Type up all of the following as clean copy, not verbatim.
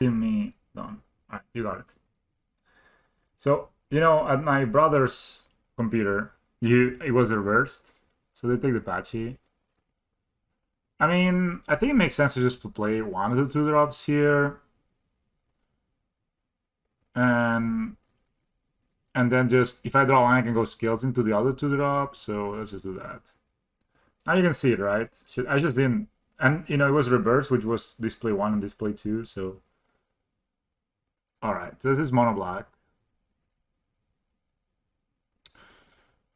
Team me done. Alright, you got it. So, you know, at my brother's computer, it was reversed. So they take the patchy. I mean, I think it makes sense to just to play one of the two drops here. And then just, if I draw one, I can go skills into the other two drops. So let's just do that. Now you can see it, right? I just didn't. And, you know, it was reversed, which was display 1 and display 2, so... Alright, so this is mono black.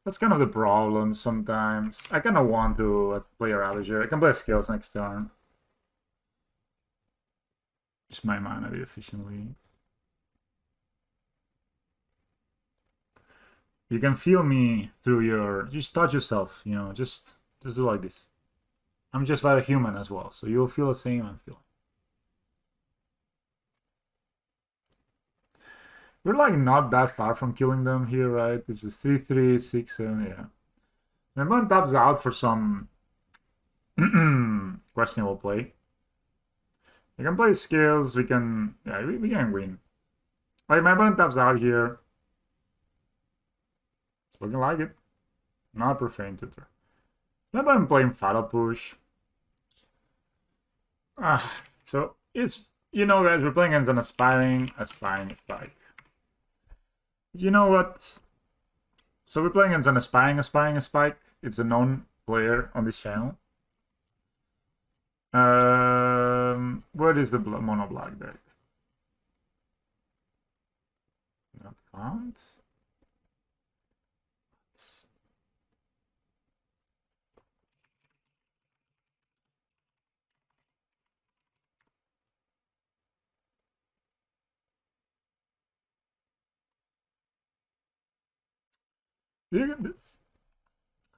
That's kind of the problem sometimes. I kind of want to play a Ravager. I can play skills next turn. Just my mana a bit efficiently. You can feel me through your... Just touch yourself, you know, just do like this. I'm just like a human as well, so you'll feel the same I'm feeling. We're like not that far from killing them here, right? This is 3-3, 6-7, yeah. My opponent taps out for some questionable play. We can play skills, we can... Yeah, we can win. Like, my opponent taps out here. It's looking like it. Not profane tutor. Maybe I'm playing Fatal Push. So it's, you know, guys, we're playing against an aspiring spike. You know what? So we're playing against an aspiring spike. It's a known player on this channel. Where is the mono black deck? Not found.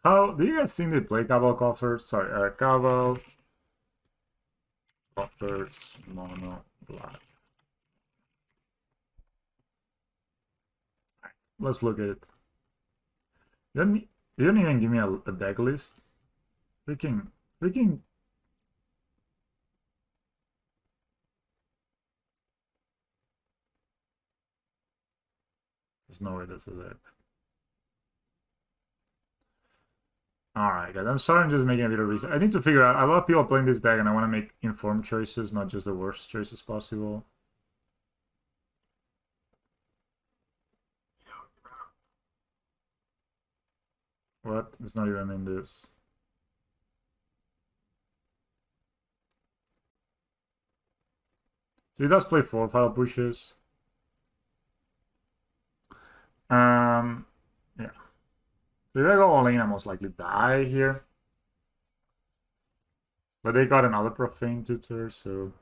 How do you guys think they play Cabal Coffers? Sorry, Cabal Coffers mono black. Let's look at it. You didn't even give me a deck list. Freaking. There's no way that's a deck. Alright, guys, I'm sorry I'm just making a bit of research. I need to figure out, a lot of people are playing this deck and I want to make informed choices, not just the worst choices possible. What? It's not even in this. So he does play 4 file pushes. Yeah. So if I go all in, I most likely die here. But they got another profane tutor, so...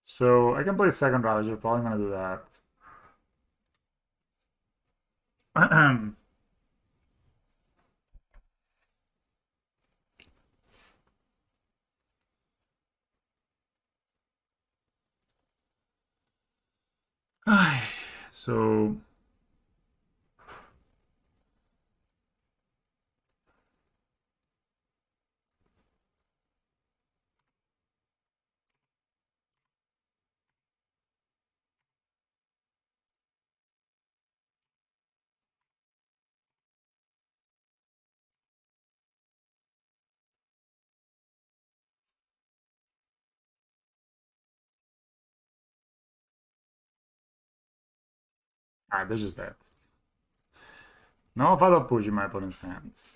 So I can play second Ravager, probably gonna do that. So... Alright, this is that. No further push in my opponent's hands.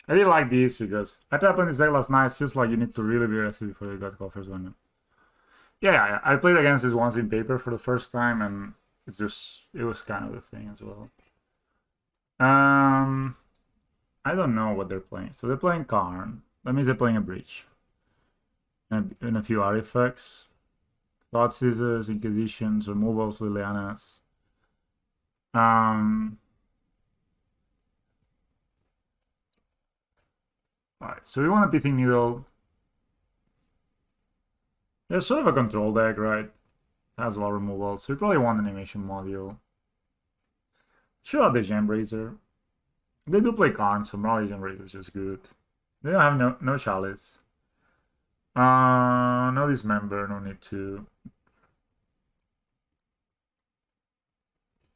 I really like these because I tapped on this deck last night. It feels like you need to really be aggressive before you got coffers one. Yeah, I played against this once in paper for the first time, and it was kind of the thing as well. I don't know what they're playing. So they're playing Karn. That means they're playing a Breach. And a few artifacts. Thought Scissors, Inquisitions, Removals, Lilianas. Alright, so we want a Pithing Needle. It's sort of a control deck, right? Has a lot of removal, so you probably want an animation module. Sure, the Gembrazer. They do play cards, so probably Gembrazer is just good. They don't have no Chalice. No Dismember, no need to.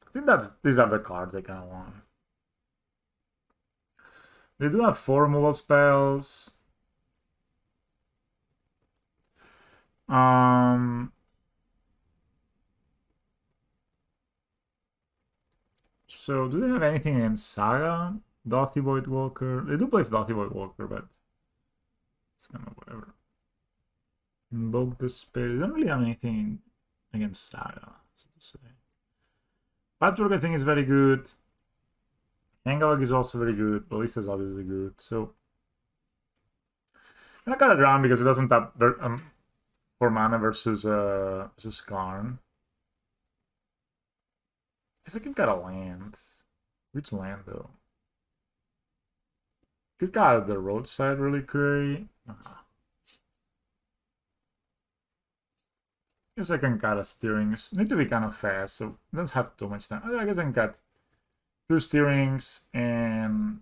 I think these are the cards I kind of want. They do have 4 removal spells. So do they have anything against Saga? Dothy Voidwalker? They do play Dothy Voidwalker, but it's kind of whatever. Invoke the Spirit. They don't really have anything against Saga, so to say. Patchwork I think is very good. Hangawag is also very good. Ballista is obviously good. So I got it around because it doesn't tap 4 mana versus Karn. Guess I can get a land. Which land though? Could got the roadside reliquary. Guess I can cut a steering. Need to be kind of fast, so don't have too much time. I guess I can cut 2 steerings and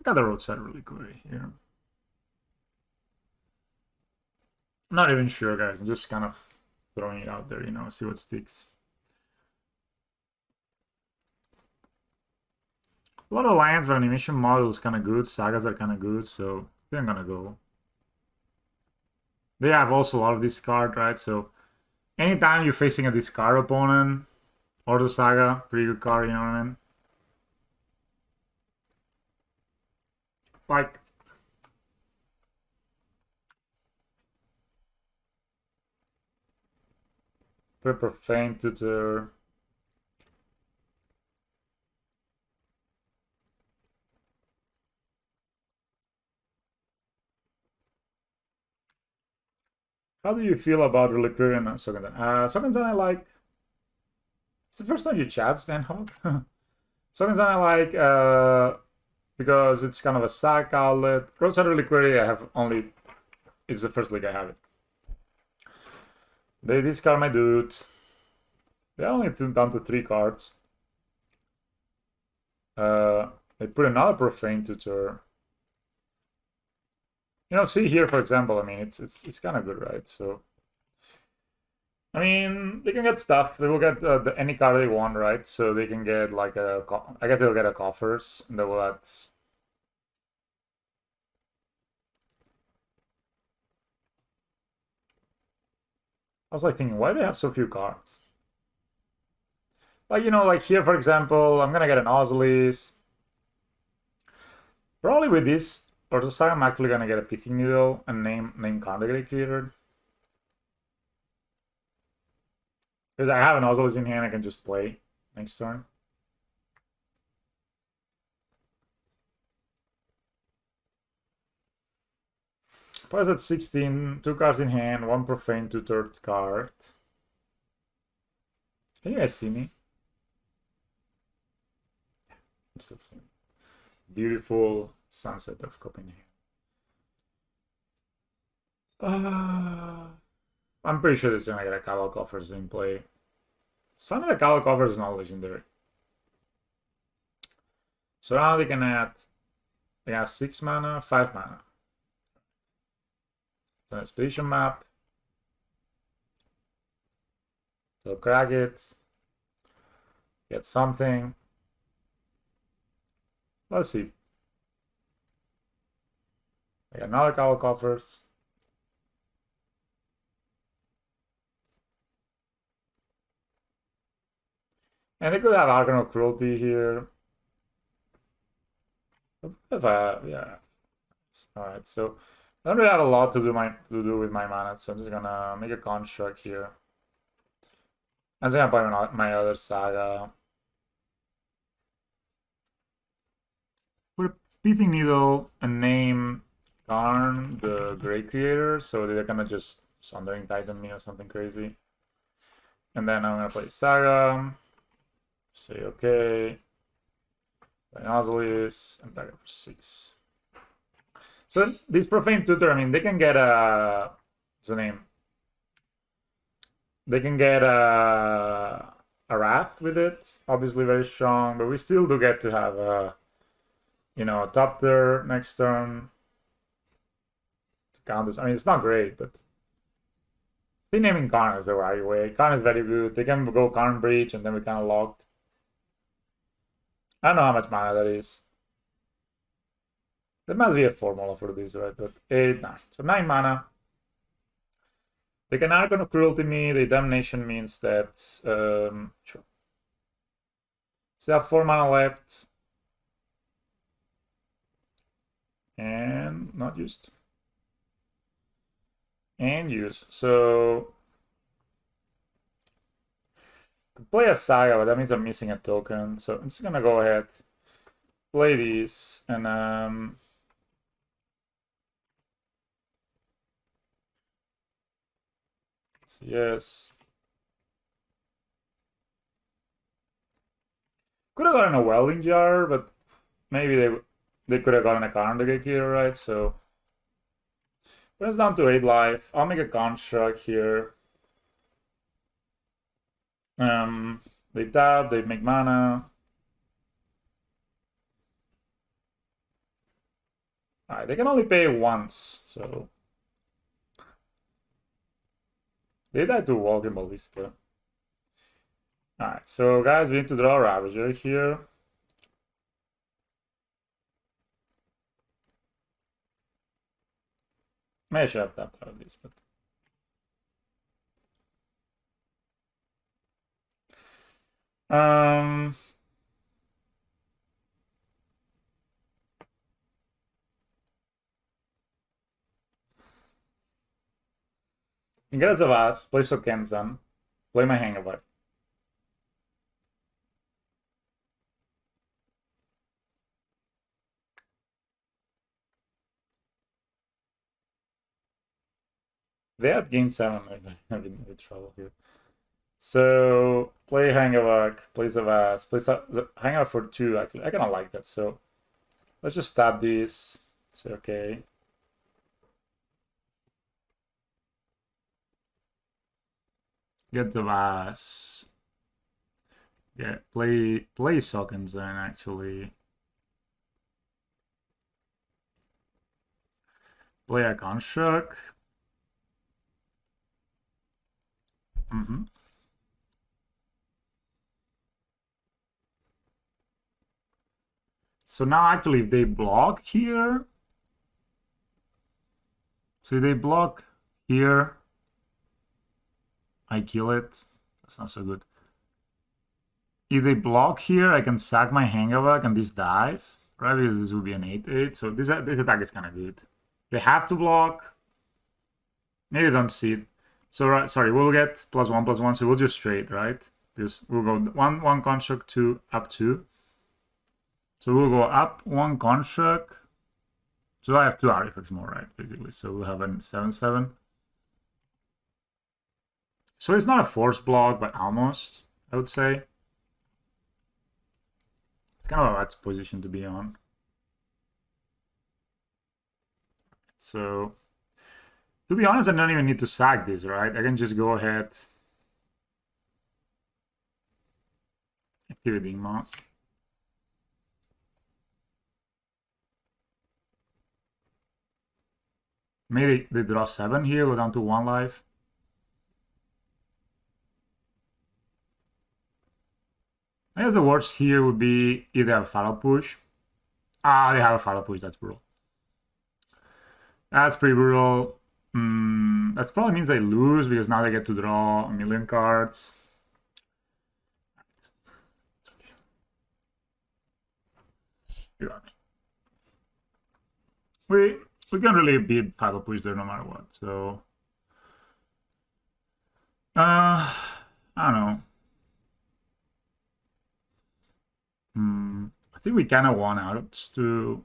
got the roadside reliquary here. I'm not even sure, guys. I'm just kind of throwing it out there, you know, see what sticks. A lot of lands, but animation model is kind of good. Sagas are kind of good, so I think I'm gonna go. They have also a lot of discard, right? So anytime you're facing a discard opponent, Ordo Saga, pretty good card, you know what I mean? Like, Profane Tutor. How do you feel about Reliquary and Sogandan? Sogandan I like. It's the first time you chat, Van Hog. Sogandan I like because it's kind of a sack outlet. Roadside Reliquary I have only. It's the first league I have it. They discard my dudes. They only down to 3 cards. They put another Profane Tutor. You know, see here, for example, I mean, it's kind of good, right? So, I mean, they can get stuff. They will get any card they want, right? So they can get like I guess they'll get a coffers, and they will add. I was like thinking, why do they have so few cards? Like, you know, like here, for example, I'm gonna get an Osilis. Probably with this, or the side, I'm actually gonna get a Pithing Needle and name card that I created. Because I have an Osilis in hand, I can just play next turn. Plus at 16, 2 cards in hand, 1 Profane Tutor card. Can you guys see me? Still see me. Beautiful sunset of Copenhagen. I'm pretty sure this is gonna get a Cabal Coffers in play. It's funny that Cabal Coffers is not legendary. So now they can add. They have 6 mana, 5 mana. It's an expedition map. So crack it. Get something. Let's see. I got another Cabal Coffers. And they could have Argonal Cruelty here. Yeah. Alright, so I don't really have a lot to do with my mana, so I'm just gonna make a construct here. I'm just gonna play my other saga. Put a Pithing Needle and name Karn, the Great Creator, so they're gonna just Sundering Titan me or something crazy. And then I'm gonna play Saga. Say okay. Nozzles and dagger for 6. So this profane tutor, I mean, they can get a what's the name? They can get a wrath with it, obviously very strong, but we still do get to have a a top tier next turn to count this. I mean, it's not great, but I think naming Karn is the right way. Karn is very good. They can go Karn Breach, and then we kind of locked. I don't know how much mana that is. There must be a formula for this, right? But 8, 9. So 9 mana. They can Archon of Cruelty me. The Damnation means that sure. Still have 4 mana left. And not used. And use. So could play a Saga, but that means I'm missing a token. So I'm just gonna go ahead, play these, and so yes. Could have gotten a welding jar, but maybe they could have gotten a Karndegek here, right? So but it's down to 8 life. I'll make a construct here. They tap, they make mana. Alright, they can only pay once, so they died to Walking Ballista. Alright, so guys, we need to draw a Ravager here. Maybe I should have tapped out of this, but Ingress of Us, play Sokenzan, play my Hangover. They had gain 7, I'm in trouble here. So play Hangover, play Zavas, play Hangover for 2 actually. I kinda like that, so let's just tap this. Say okay. Get the Vas. Yeah, play Sokenzan actually. Play a construct. So now actually if they block here, so if they block here, I kill it. That's not so good. If they block here, I can sack my Hangover and this dies, right? Because this would be an 8/8. So this attack is kind of good. They have to block. Maybe they don't see it. So sorry, we'll get +1/+1. So we'll just trade, right? Because we'll go one construct, 2 up 2. So we'll go up 1 construct. So I have 2 artifacts more, right? Basically. So we'll have a 7/7. So it's not a force block, but almost, I would say. It's kind of a bad position to be on. So, to be honest, I don't even need to sack this, right? I can just go ahead. Activity mouse. Maybe they draw 7 here, go down to 1 life. I guess the worst here would be if they have a follow push. Ah, they have a follow push, that's brutal. That's pretty brutal. That probably means they lose because now they get to draw a million cards. It's okay. You got me. We can really beat follow push there no matter what. So I don't know. I think we kind of won out to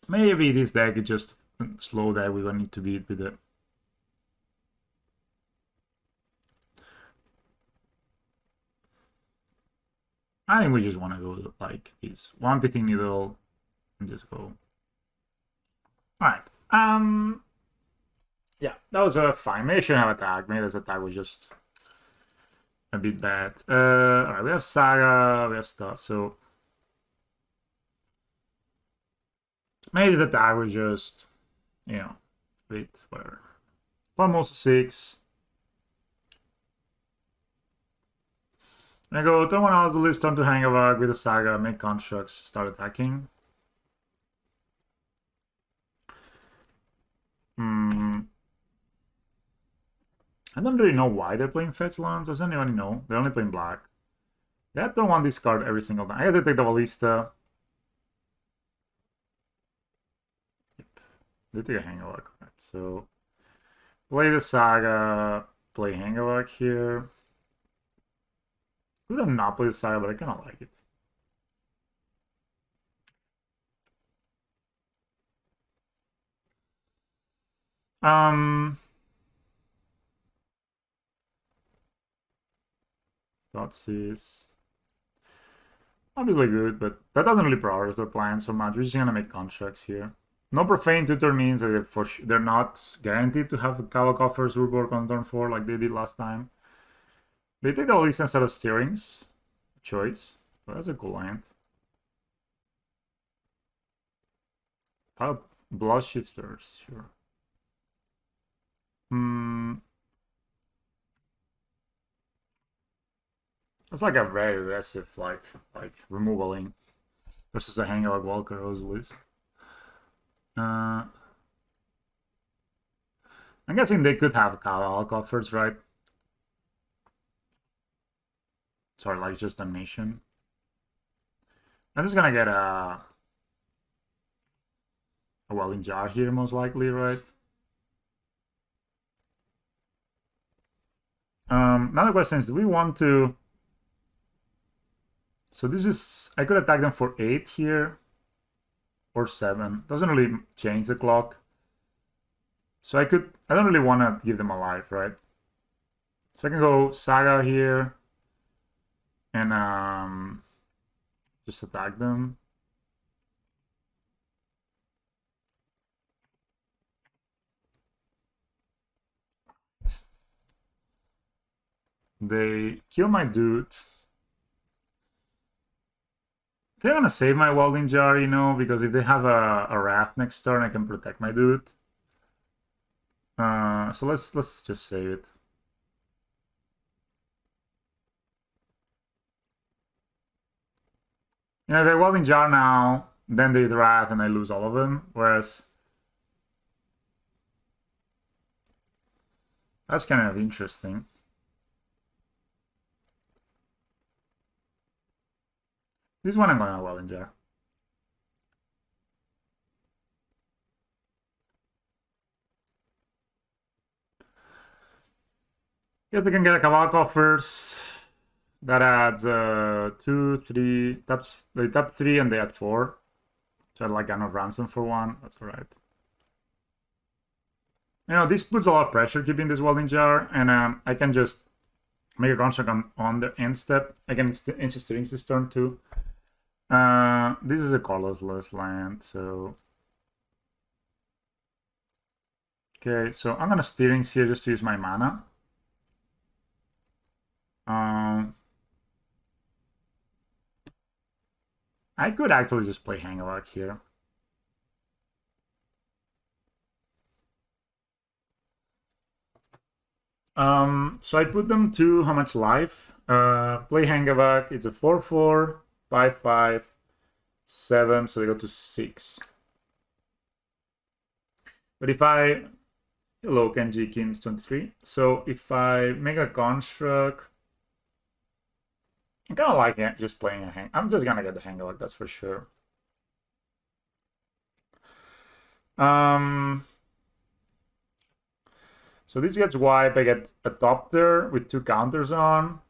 maybe this deck is just slow that we don't need to beat with it. I think we just want to go like this. One pithing needle and just go. Alright. Yeah, that was a fine. Maybe I shouldn't have attacked. Maybe this attack was just a bit bad. Alright, we have Saga, we have stuff, so maybe this attack was just, you know, a bit whatever. Almost 6. I go turn 1 out the list, turn to Hangavag with a Saga, make constructs, start attacking. I don't really know why they're playing fetch lands. Does anybody know? They're only playing black. They have to 1 discard every single time. I have to take the Ballista. Yep. They take a Hangavag. Right, so play the Saga, play Hangavag here. Could have not played the Saga, but I kind of like it. Thoughts is obviously good, but that doesn't really prioritize their plan so much. We're just gonna make constructs here. No profane tutor means that they're not guaranteed to have a Kavakoffer's Urborg on turn 4 like they did last time. They take the least instead of steerings. Choice. Well, that's a cool land. Blood shifters, sure. It's like a very aggressive like removaling versus a Hangog Walker Rosalis. I'm guessing they could have Kava coffers, right? Sorry, like just damnation. I'm just gonna get a Welding Jar here, most likely, right? Another question is, do we want to... So this is... I could attack them for 8 here. Or 7. Doesn't really change the clock. So I could... I don't really want to give them a life, right? So I can go Saga here. And just attack them. They kill my dude. They're gonna save my Welding Jar, you know, because if they have a Wrath next turn, I can protect my dude. So let's just save it. You know, if I Welding Jar now, then they Wrath and I lose all of them, whereas that's kind of interesting. This one I'm gonna Welding Jar. Guess they can get a Kavalkov first. That adds 2, 3 taps. They tap 3 and they add 4. So I'd like kind of Ramson for 1. That's alright. You know, this puts a lot of pressure keeping this Welding Jar, and I can just make a construct on the end step. I can instant strings this turn too. This is a colorless land, so... Okay, so I'm gonna steerings here just to use my mana. I could actually just play Hangavak here. So I put them to how much life? Play Hangavak, it's a 4/4, 5/5, 7, so they go to 6. But if I... Hello, Kenji Kins 23. So if I make a construct... I kind of like it, just playing a hang. I'm just gonna get the Hangavak, that's for sure. So this gets wiped. I get a Doctor with 2 counters on.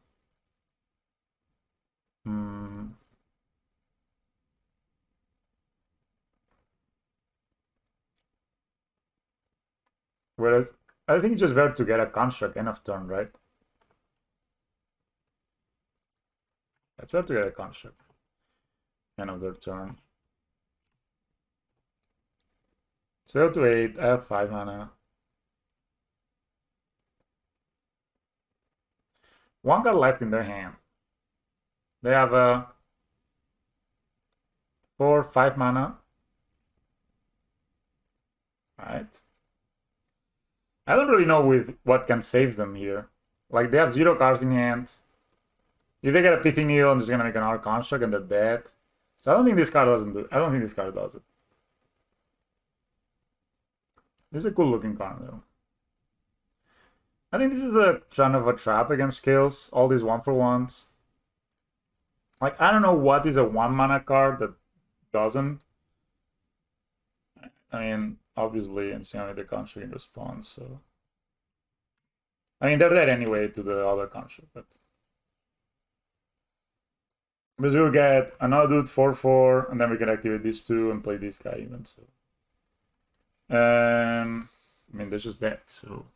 Whereas, I think it's just better to get a construct end of turn, right? Let's have to get a construct. End of their turn. So to 8, I have 5 mana. One card left in their hand. They have a 4, 5 mana. Right. I don't really know with what can save them here. Like they have 0 cards in hand. If they get a Pithing Needle, I'm just gonna make another construct and they're dead. So I don't think this card doesn't do it. I don't think this card does it. This is a cool looking card though. I think this is a kind of a trap against skills. All these 1-for-1s. Like I don't know what is a 1 mana card that doesn't. I mean, obviously, it's gonna be the construct in response. So I mean, they're dead anyway to the other construct, but. Because we'll get another dude 4/4, and then we can activate these two and play this guy even. So, I mean, they're just dead. So,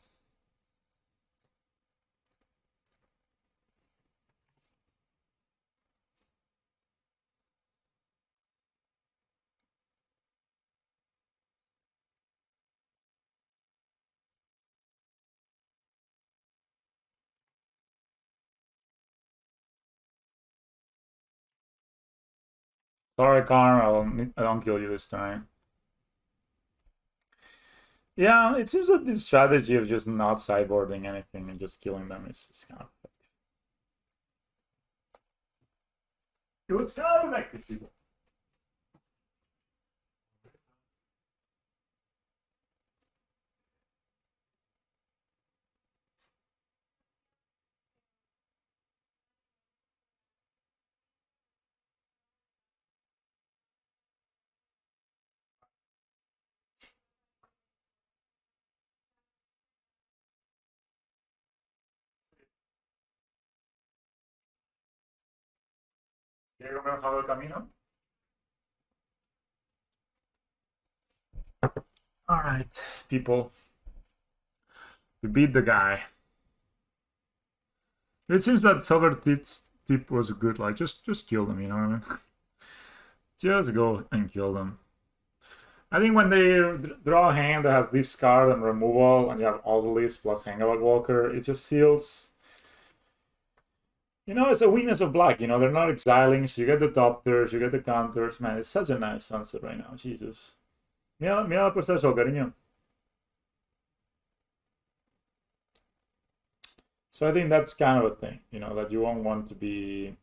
sorry, Karn, I don't kill you this time. Yeah, it seems that this strategy of just not sideboarding anything and just killing them is kind of effective. It was kind of effective, people. ¿Quiere comer un helado del camino? All right, people. We beat the guy. It seems that Feather tip was good. Like, just kill them, you know what I mean? Just go and kill them. I think when they draw a hand that has discard and removal, and you have Ozolist plus Hangabag Walker, it just seals. You know, it's a weakness of black. You know, they're not exiling, so you get the top tiers, you get the counters. Man, it's such a nice sunset right now. Jesus. Mira, mira el proceso, cariño. So I think that's kind of a thing, you know, that you won't want to be,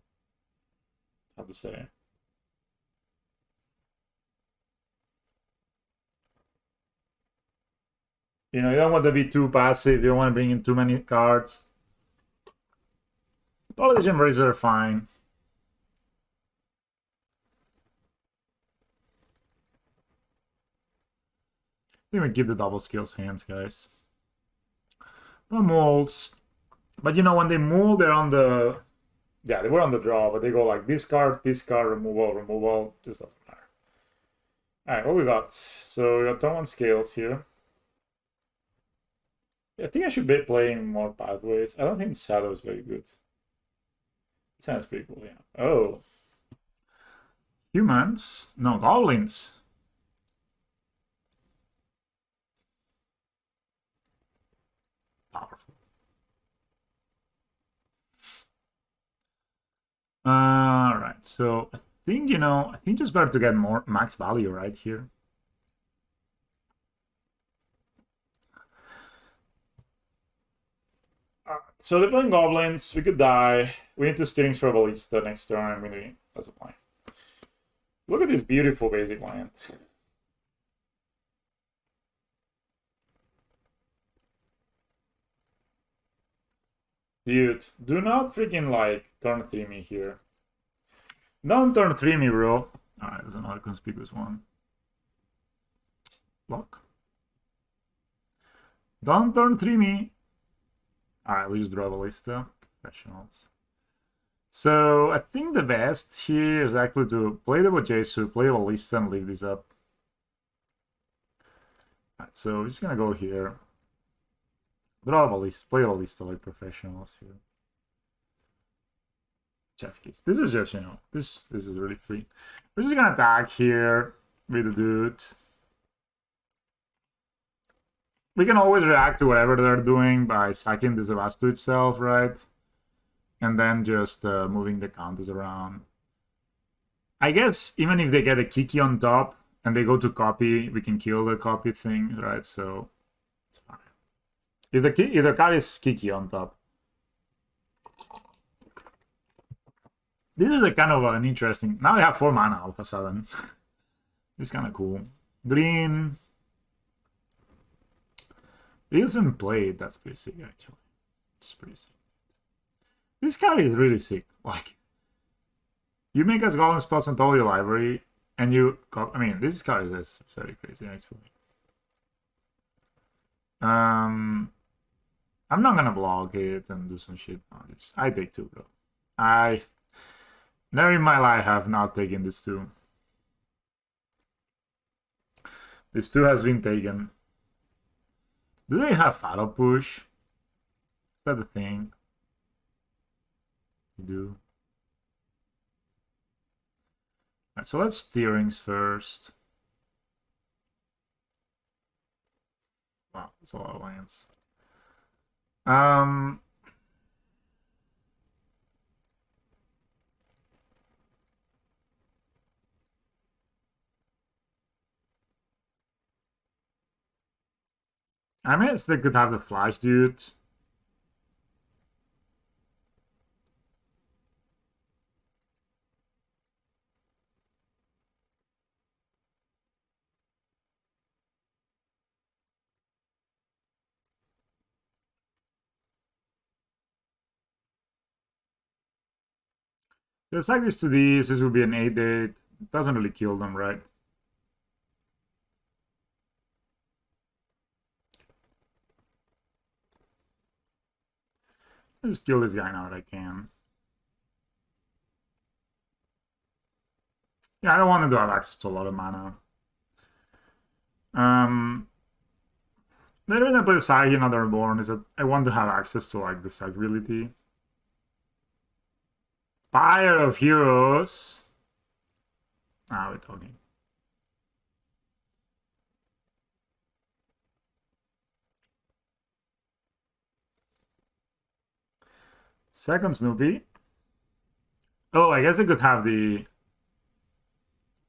how to say, you know, you don't want to be too passive. You don't want to bring in too many cards. Politician Razors are fine. I think we give the double skills hands, guys. No molds. But you know, when they move, they're on the... Yeah, they were on the draw, but they go like discard, removal, removal. Just doesn't matter. Alright, what we got? So we got turn 1 scales here. I think I should be playing more pathways. I don't think Shadow is very good. It sounds pretty cool, yeah. Oh. Humans? No, goblins. Powerful. Alright, so I think, you know, I think just better to get more max value right here. So they're playing goblins. We could die. We need 2 Steerings for Ballista next turn. Really, that's the plan. Look at this beautiful basic land. Dude, do not freaking like turn 3 me here. Don't turn 3 me, bro. Alright, there's another conspicuous one. Block. Don't turn 3 me. Alright, we just draw Ballista. Professionals. So I think the best here is actually to play the Bojesu, play Ballista, and leave this up. Alright, so we're just gonna go here. Draw Ballista, play Ballista like professionals here. Chef keys. This is just, you know, this is really free. We're just gonna attack here with the dude. We can always react to whatever they're doing by sacking this last to itself, right? And then just moving the counters around. I guess even if they get a Kiki on top and they go to copy, we can kill the copy thing, right? So it's fine. If the card is Kiki on top. This is a kind of an interesting... Now they have 4 mana all of a sudden. It's kind of cool. Green... It isn't played. That's pretty sick, actually. It's pretty sick. This card is really sick. Like, you make us golden spots on top of your library, and you... I mean, this card is very crazy, actually. I'm not gonna block it and do some shit on this. I take 2, bro. I never in my life have not taken this 2. This 2 has been taken. Do they have Fatal Push? Is that the thing? They do. Alright, so let's steerings first. Wow, that's a lot of lands. I mean, they could have the Flash dude. Just like this to these, this would be an 8-8. It doesn't really kill them, right? I'll just kill this guy now that I can. Yeah, I don't want to have access to a lot of mana. The reason I play Sagi Another Reborn is that I want to have access to like the sack ability. Fire of Heroes. Ah, we're talking. Second Snoopy. Oh, I guess I could have the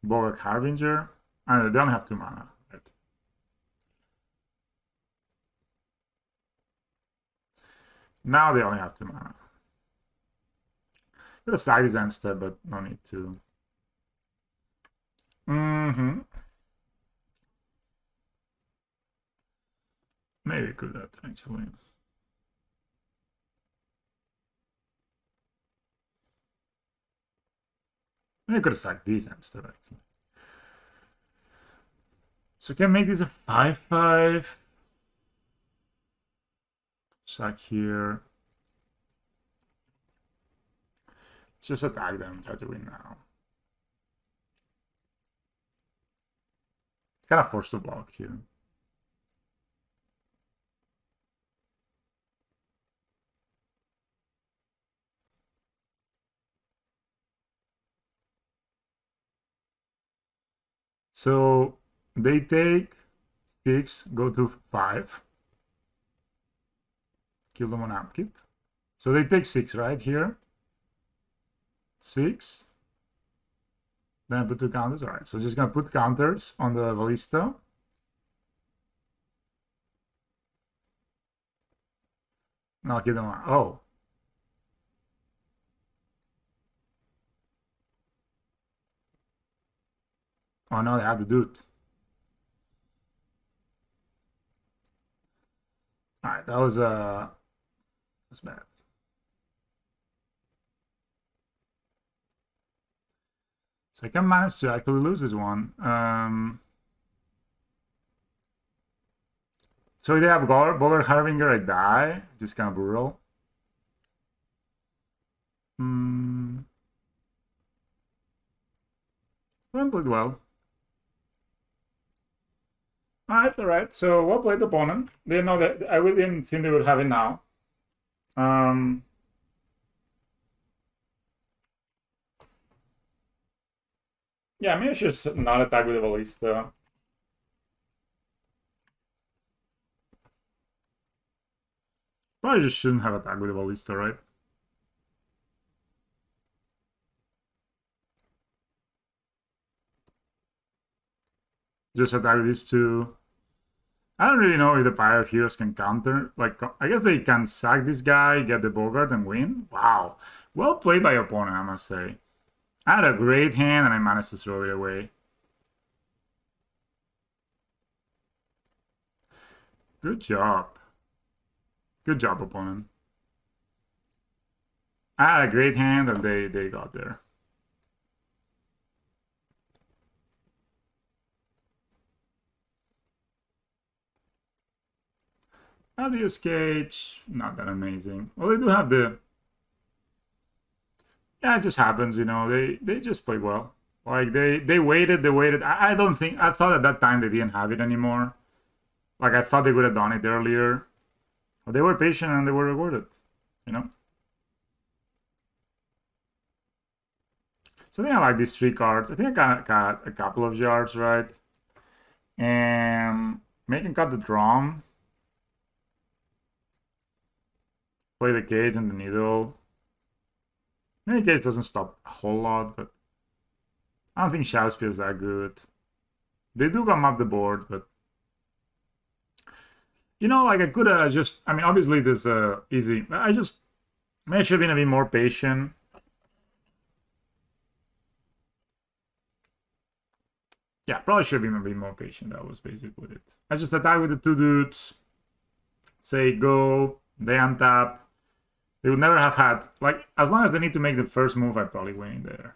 Bogak Harbinger. I don't know, they only have 2 mana. Right? Now they only have 2 mana. Could have side design instead, but no need to. Maybe could have actually. Maybe I could have sacked these instead, actually. So can I make this a 5/5? Sack here. Let's just attack them and try to win now. Kind of forced to block here. So they take 6, go to 5. Kill them on upkeep. So they take 6 right here. 6. Then I put 2 counters. Alright, so just gonna put counters on the Ballista. Now kill them out. Oh. Oh no, they have to do it. Alright, that was bad. So I can manage to actually lose this one. So if they have Bogart Harbinger, I die. Just kind of brutal. Well played well. Alright. So well played, opponent. They know that I didn't think they would have it now. Yeah, maybe I should just not attack with the ballista. Probably just shouldn't have attacked with the ballista, right? Just attack these two. I don't really know if the Pyre of Heroes can counter. Like, I guess they can sack this guy, get the Bogart, and win. Wow. Well played by your opponent, I must say. I had a great hand, and I managed to throw it away. Good job. Good job, opponent. I had a great hand, and they got there. Adios Cage, not that amazing. Well, they do have the... Yeah, it just happens, you know. They just play well. Like, they waited. I don't think... I thought at that time they didn't have it anymore. Like, I thought they would have done it earlier. But they were patient and they were rewarded, you know? So I think I like these three cards. I think I got a couple of yards, right? And make him cut the drum. Play the cage and the needle. Maybe cage doesn't stop a whole lot, but I don't think Shadowspear is that good. They do come up the board, but you know, like I could have just. I mean, obviously this easy. I just maybe I should have been a bit more patient. Yeah, probably should have been a bit more patient. That was basically it. I just attack with the two dudes. Say go. They untap. They would never have had, like, as long as they need to make the first move, I'd probably win there.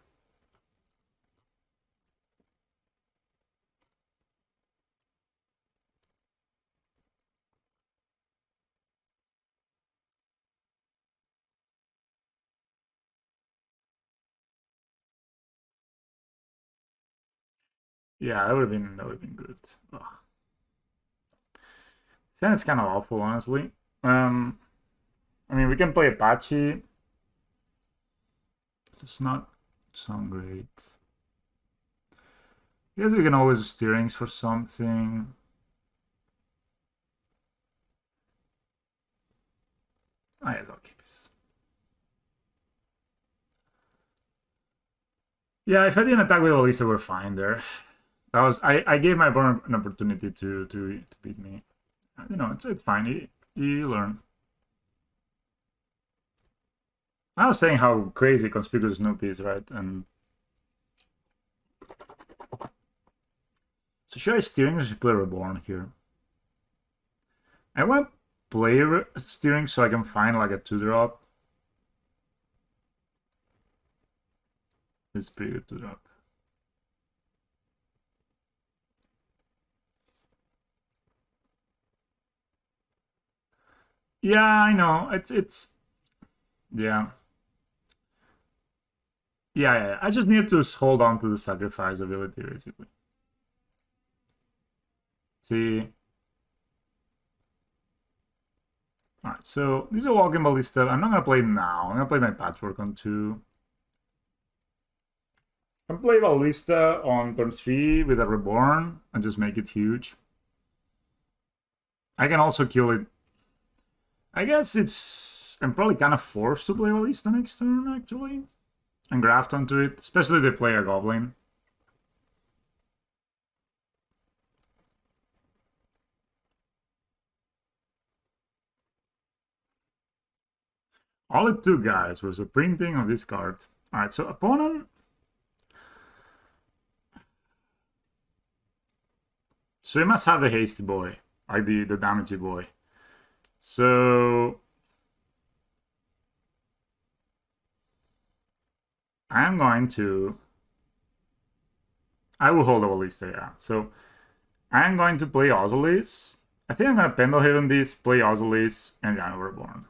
Yeah, that would have been good. Ugh. Then it's kind of awful, honestly. I mean, we can play Apache. It's not sound great. I guess we can always steerings for something. I guess I'll keep this. Yeah, if I didn't attack with Elisa, we're fine there. That was I gave my opponent an opportunity to beat me. You know, it's fine. You learn. I was saying how crazy Conspicuous Snoop is, right? And so should I steering or should I play Reborn here? I want to play steering so I can find like a 2-drop. It's pretty good 2-drop. Yeah, I know. It's yeah. Yeah. I just need to hold on to the sacrifice ability, basically. See. Alright, so these are walking ballista. I'm not gonna play now. I'm gonna play my patchwork on 2. I can play ballista on turn 3 with a reborn and just make it huge. I can also kill it. I guess I'm probably kind of forced to play ballista next turn, actually. And graft onto it, especially if they play a goblin. All it took, guys, was a printing of this card. Alright, so opponent... So he must have the hasty boy, like the damagey boy. So... I'm going to... I will hold the ballista, yeah. So I'm going to play Ozolis. I think I'm going to Pendelhaven this, play Ozolis, and Dino Reborn.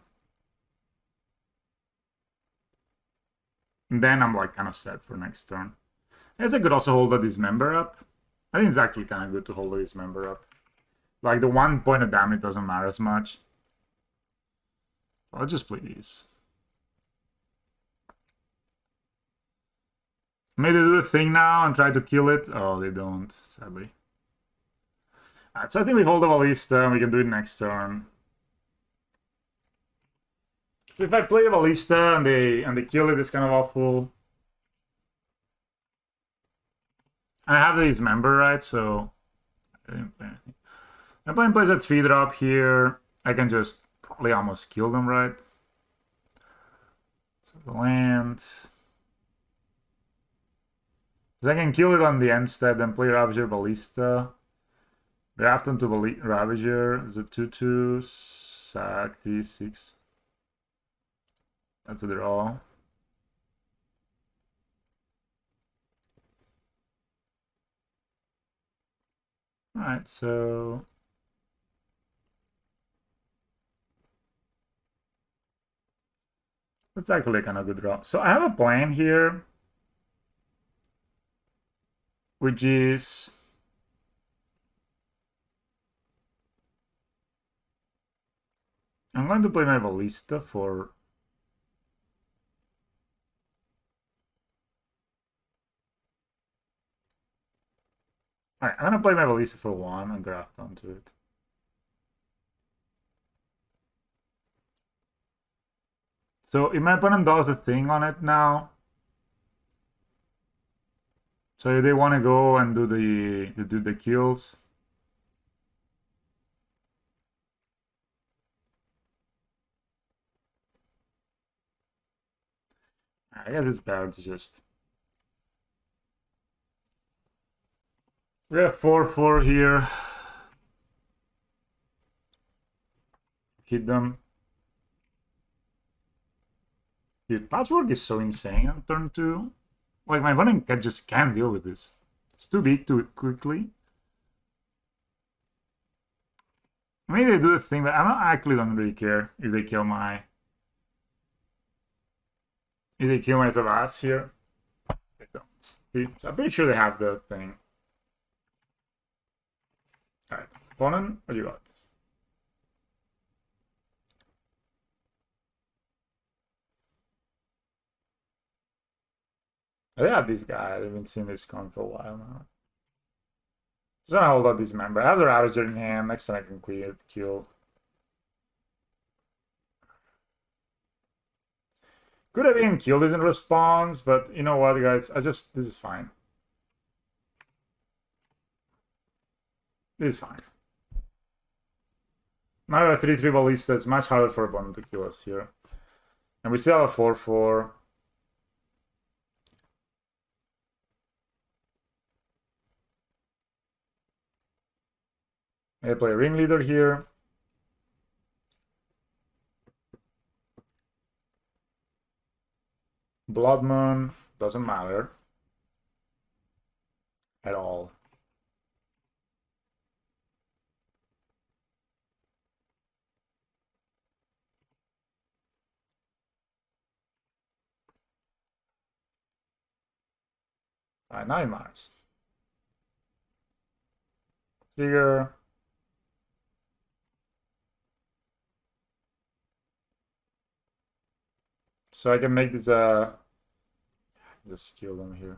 And then I'm like kind of set for next turn. I guess I could also hold a Dismember up. I think it's actually kind of good to hold a Dismember up. Like the 1 point of damage doesn't matter as much. I'll just play these. Maybe they do a thing now and try to kill it. Oh, they don't, sadly. Alright, so I think we hold the Ballista and we can do it next turn. So if I play the Ballista and they kill it, it's kind of awful. I have the dismember, right? So I didn't play anything. My opponent plays a 3-drop here. I can just probably almost kill them, right? So the land. Because I can kill it on the end step, then play Ravager Ballista. Draft onto Ravager. It's a 2-2. Sack 3-6. That's a draw. Alright, so that's actually a kind of good draw. So I have a plan here, which is I'm going to play my Ballista for Alright, I'm gonna play my Ballista for 1 and graft onto it. So if my opponent does a thing on it now, so if they want to go and do the kills, I guess it's better to just. We have 4-4 here. Hit them. Dude, patchwork is so insane on turn 2. Like, my opponent just can't deal with this. It's too big too quickly. Maybe they do the thing, but I actually don't really care if they kill my. If they kill my Zavas here. They don't. See? So I'm pretty sure they have the thing. Alright, opponent, what do you got? I have this guy. I haven't seen this con for a while now. Just gonna hold up this member. I have the Ravager in hand. Next time I can kill. Could have been killed in response, but you know what, guys? This is fine. This is fine. Now we have a 3-3 Ballista. It's much harder for opponent to kill us here. And we still have a 4-4. I play a Ringleader here. Blood Moon doesn't matter at all. Alright, now it matters. Trigger. So I can make this just kill them here.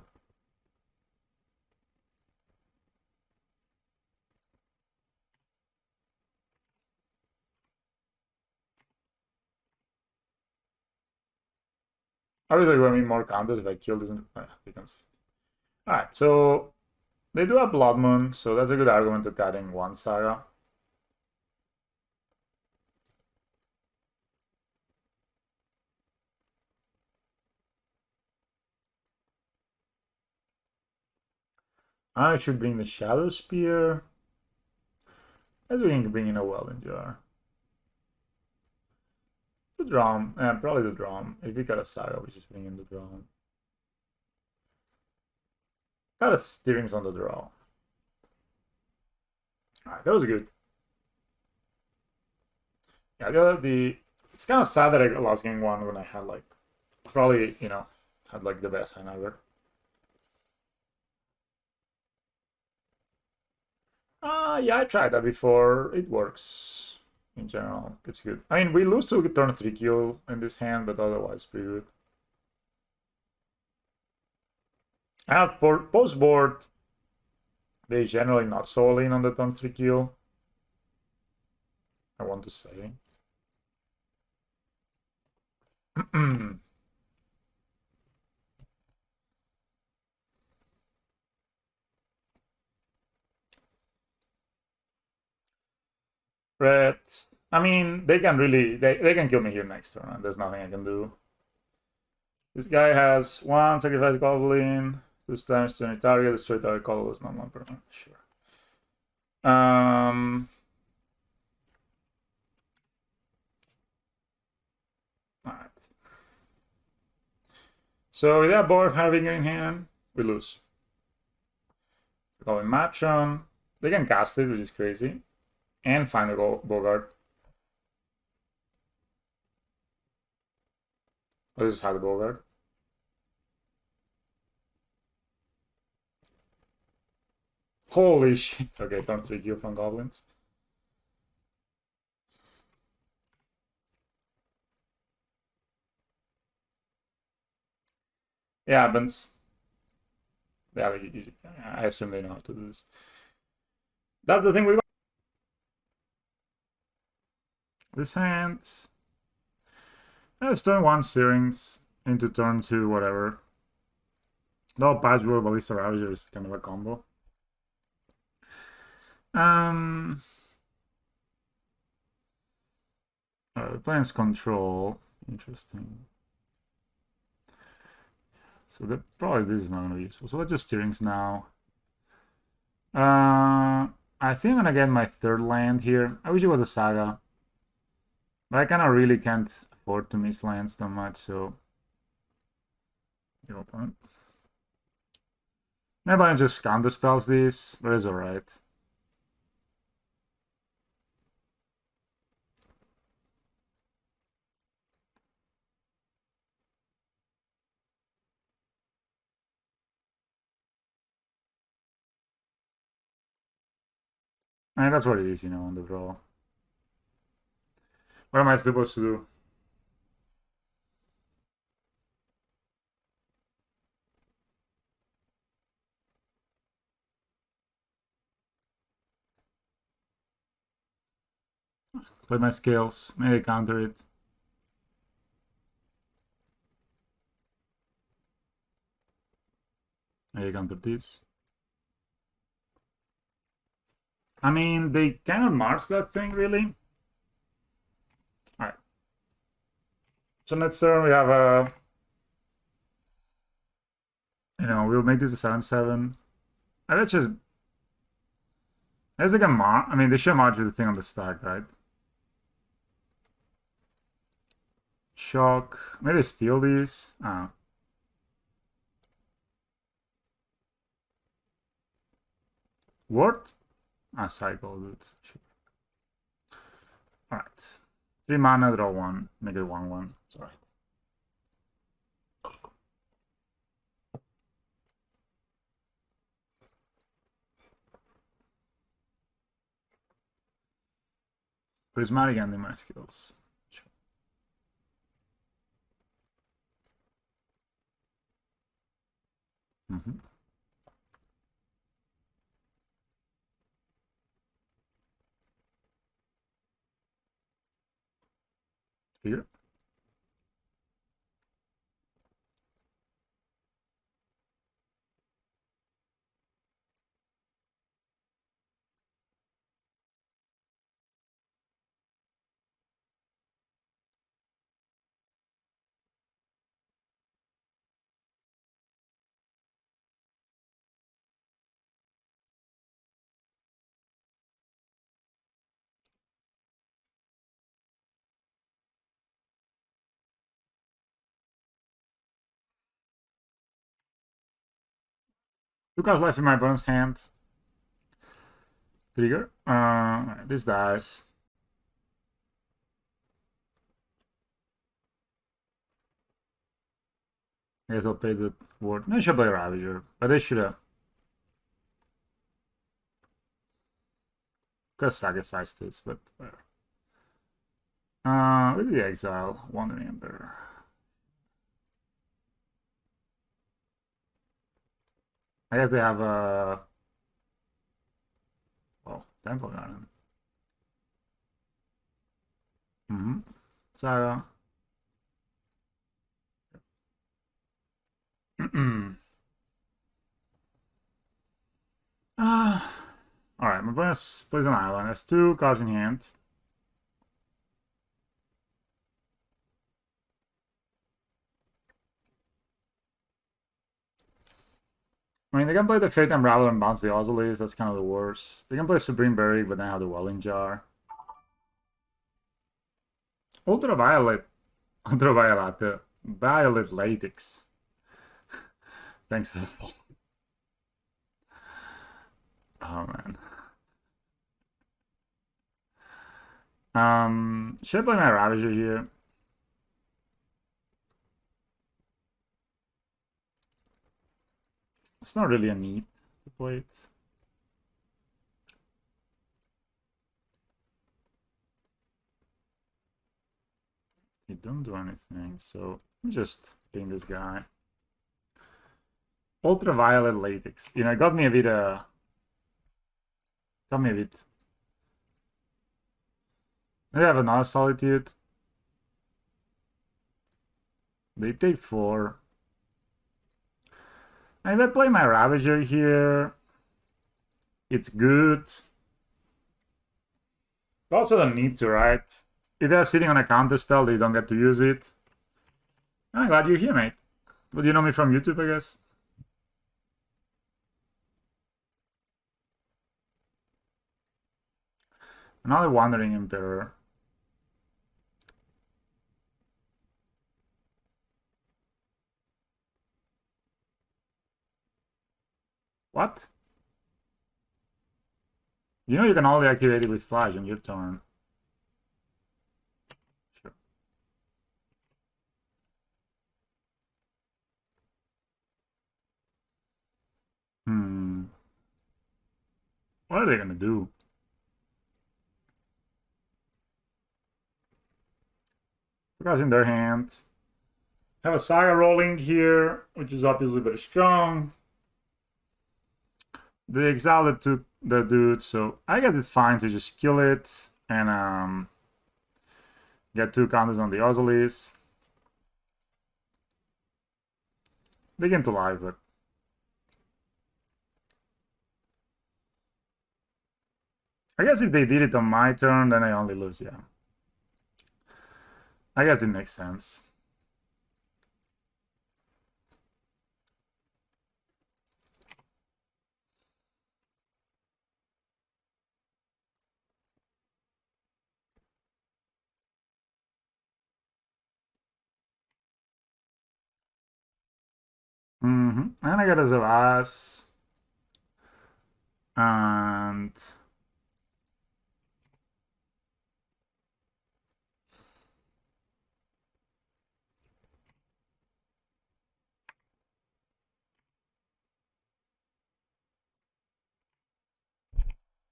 Obviously, we need more counters if I kill this. Becomes. Alright, so they do have Blood Moon, so that's a good argument to cutting one Saga. I should bring the Shadow Spear. As we can bring in a Welding Jar. The drum, probably the drum. If we got a Saga, we just bring in the drum. Got a steerings on the draw. Alright, that was good. Yeah, it's kind of sad that I lost game 1 when I had like probably had like the best hand ever. Yeah, I tried that before. It works in general. It's good. I mean, we lose to turn 3 kill in this hand, but otherwise pretty good. I have post board. They generally not so lean on the turn 3 kill. I want to say. Red. I mean, they can really they can kill me here next turn, and there's nothing I can do. This guy has 1 sacrifice goblin, 2 times to any target, destroy target colorless, not 1 permanent. Sure. Alright. So with that board having in hand, we lose. Goblin match on. They can cast it, which is crazy. And find a Bogart. Let's just have the Bogart. Holy shit. Okay, turn 3 kill from goblins. It happens. Yeah, I assume they know how to do this. That's the thing with this hand. It's turn 1 Searings into turn 2 whatever. No Patchwork Ballista Ravager is kind of a combo. Plans control. Interesting. So that probably this is not gonna be useful. So let's just Steerings now. I think I'm gonna get my 3rd land here. I wish it was a Saga. But I kinda really can't afford to miss lands so much, so your point. Maybe I just counter spells this, but it's alright. And that's what it is, on the draw. What am I supposed to do? Play my skills, maybe counter it. Maybe counter this. I mean, they cannot march that thing, really. Alright. So next turn we have a... we'll make this a 7-7. I bet just... As they can march... I mean, they should march with the thing on the stack, right? Shock. Maybe steal these. What? Cycle, dude. Alright. 3 mana, draw 1. Make it 1-1. It's alright. Prismatic ending my skills. Sure. Here. Two cards left in my bonus hand. Trigger. This dies. I guess I'll pay the ward. No, I should play Ravager, but I should have. Could have sacrificed this, but whatever. With the exile, Wandering Ember. I guess they have a... Oh, Temple Garden. Saga. Alright, my opponent plays an island. Has 2 cards in hand. I mean, they can play the Fate Unraveler and bounce the Osilis. That's kind of the worst. They can play Supreme Berry, but then have the Welling Jar. Ultraviolet. Ultraviolet. Violet Latex. Thanks for the follow. Oh, man. Should I play my Ravager here? It's not really a need to play it. You don't do anything, so let me just ping this guy. Ultraviolet Latex. You know, it got me a bit, They have another Solitude. They take 4. And if I play my Ravager here, it's good. But also don't need to, right? If they're sitting on a counter spell, they don't get to use it. I'm glad you're here, mate. But you know me from YouTube, I guess. Another Wandering Emperor. What? You know you can only activate it with Flash on your turn. Sure. What are they gonna do? Because in their hand. Have a Saga rolling here, which is obviously very strong. They exiled the dude, so I guess it's fine to just kill it and get 2 counters on the Osilis. They get to live, but I guess if they did it on my turn, then I only lose, yeah. I guess it makes sense. And I get a Zavas. And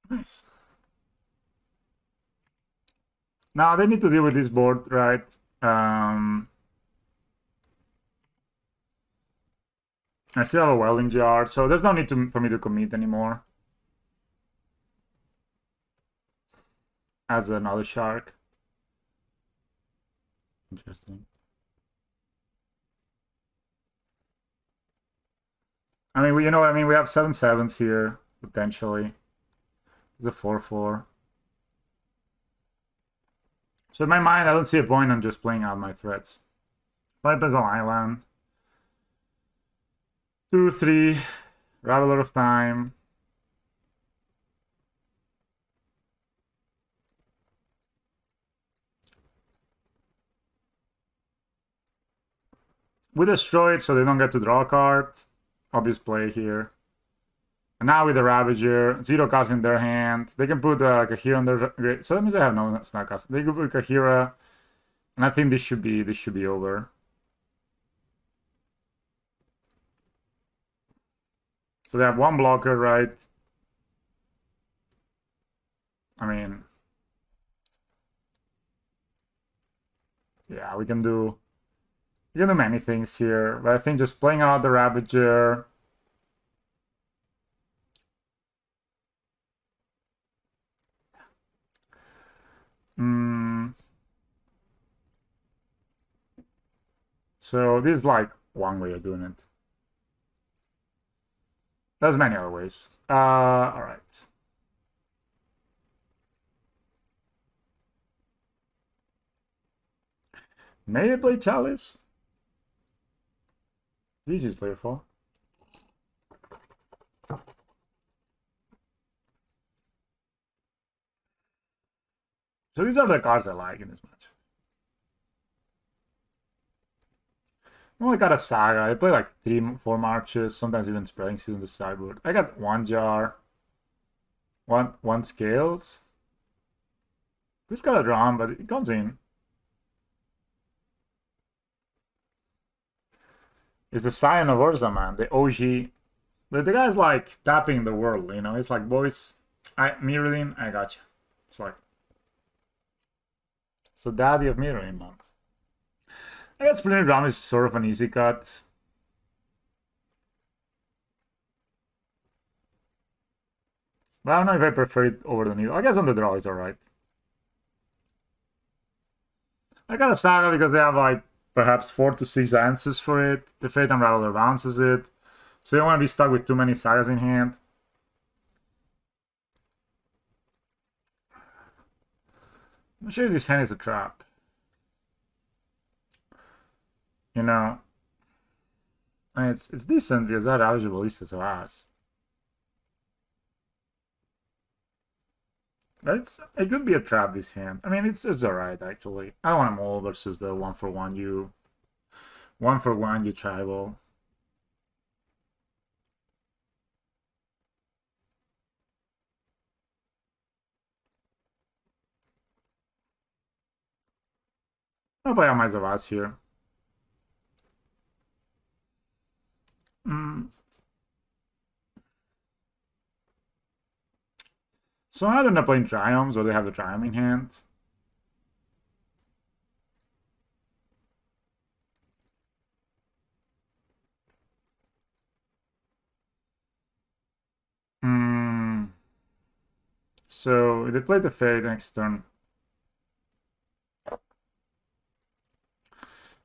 nice. Now they need to deal with this board, right? I still have a Welding Jar, so there's no need for me to commit anymore. As another shark. Interesting. I mean, you know what I mean? We have 7/7s here, potentially. It's a 4/4. So in my mind, I don't see a point in just playing out my threats. But there's an island. 2, 3, Raveler of Time. We destroy it so they don't get to draw a card. Obvious play here. And now with the Ravager, 0 cards in their hand. They can put Kahira on their... So that means they have no snap cards. They can put Kahira. And I think this should be over. So they have 1 blocker, right? I mean... Yeah, we can do many things here. But I think just playing out the Ravager... So this is like one way of doing it. There's many other ways. All right. May I play Chalice? This is playful. So these are the cards I like in this match. I only got a Saga. I play like 3-4 marches, sometimes even spreading seeds on the sideboard. I got one jar, one scales. This got a drum, but it comes in. It's the Scion of Urza, man, the OG. The guy's like tapping the world, you know? It's like, boys, mirroring, I got you. It's like, it's the daddy of mirroring, man. I guess Splinter Drum is sort of an easy cut. But I don't know if I prefer it over the needle. I guess on the draw it's alright. I got a Saga because they have like perhaps 4 to 6 answers for it. The Fate Unraveler bounces it. So you don't want to be stuck with too many Sagas in hand. I'm sure this hand is a trap. You know, I mean, it's decent because that Ravage Ballista so ass. But it could be a trap this hand. I mean, it's alright actually. I want them all versus the 1-for-1 you 1-for-1 you tribal. I'll play Amaz of Us here. So either they're playing Triumphs or they have the Triumph in hand. So if they play the Fate next turn, I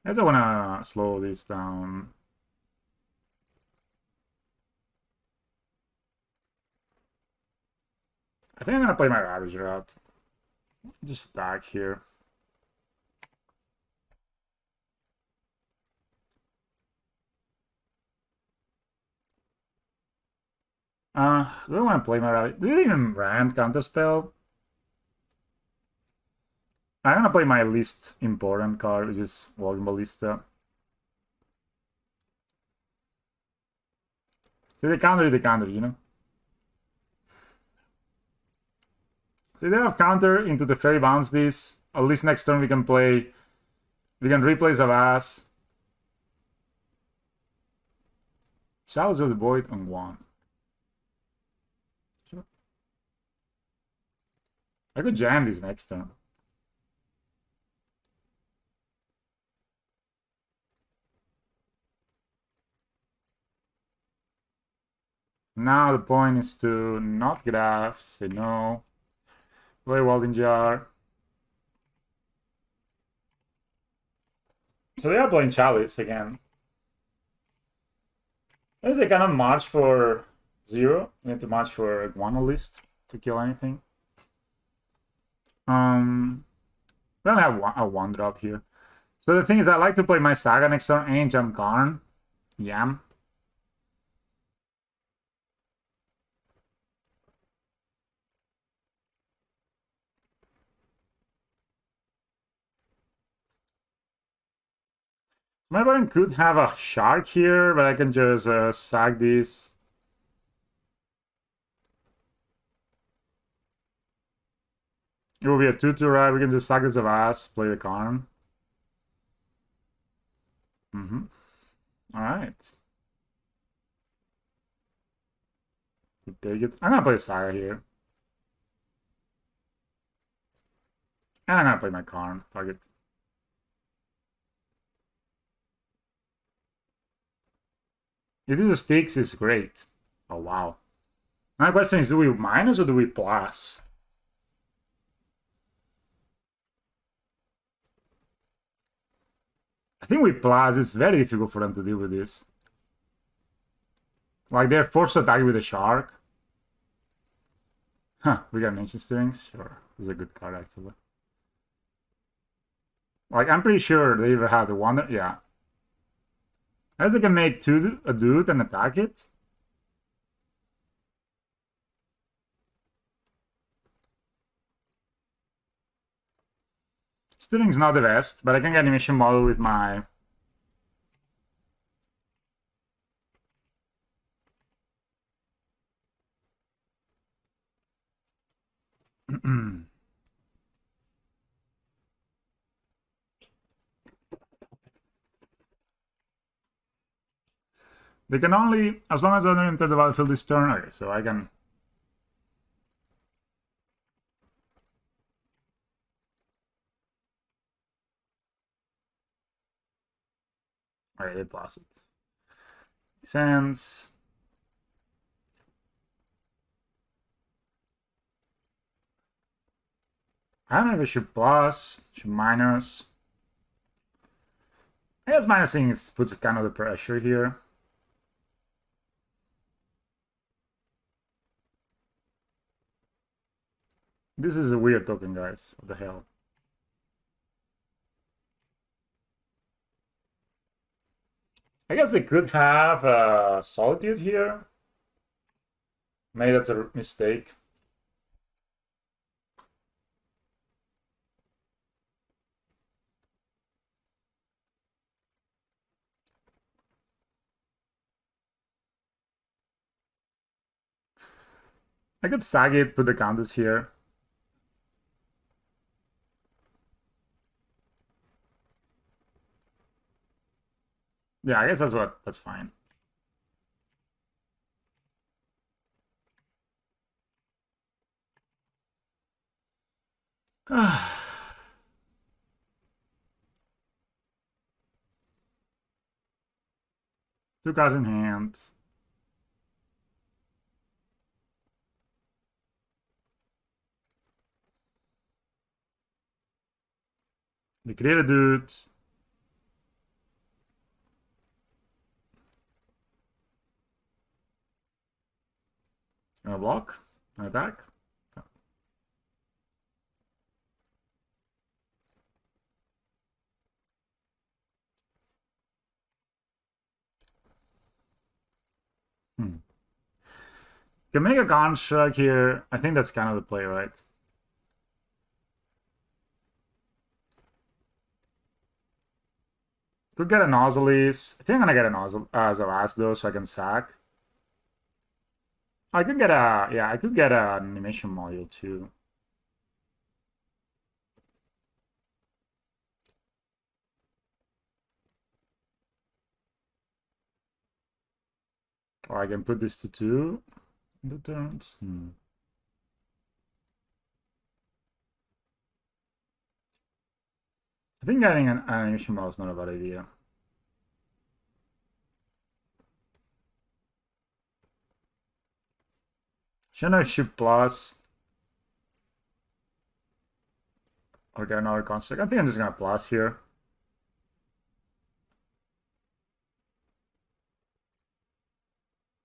guess I want to slow this down. I think I'm going to play my Ravager out. Just stack here. Do I want to play my Ravager? Do you even Rand Counterspell? I'm going to play my least important card, which is Walking Ballista. So they counter, you know? So they have counter into the Fairy Bounce this. At least next turn we can replace Avast. Shadows of the Void on 1. Sure. I could jam this next turn. Now the point is to not graph, say no. Play Welding Jar. So they are playing Chalice again. Maybe they cannot march for 0. You need to march for 1 at least to kill anything. We only have a 1-drop here. So the thing is, I like to play my Saga next turn and jump Karn. Yam. My opponent could have a Shark here, but I can just sack this. It will be a 2-2, right? We can just sack this of ass, play the Karn. Alright. Take it. I'm gonna play Saga here. And I'm gonna play my Karn. Fuck it. If this sticks, it's great. Oh, wow. My question is, do we minus or do we plus? I think with plus, it's very difficult for them to deal with this. Like, they're forced to attack with a shark. Huh, we got ancient strings? Sure, this is a good card, actually. Like, I'm pretty sure they either have the wonder... Yeah. As they can make a dude and attack it. Stealing's not the best, but I can get animation model with my... They can only, as long as I don't enter the battlefield this turn, okay, so I can... Okay, they plus it. Makes sense. I don't know if it should plus, should minus. I guess minusing puts kind of the pressure here. This is a weird token, guys. What the hell? I guess they could have Solitude here. Maybe that's a mistake. I could sag it, put the counters here. Yeah, I guess that's fine. Two cards in hand. They create a dude. Gonna block. Attack. Can make a construct here. I think that's kind of the play, right? Could get a Nozzles. I think I'm gonna get a Nozzle as a last though, so I can sack. I could get a I could get an animation module too. Or I can put this to 2 in the turns. I think getting an animation model is not a bad idea. Should I shoot plus? Or get another construct? I think I'm just gonna plus here.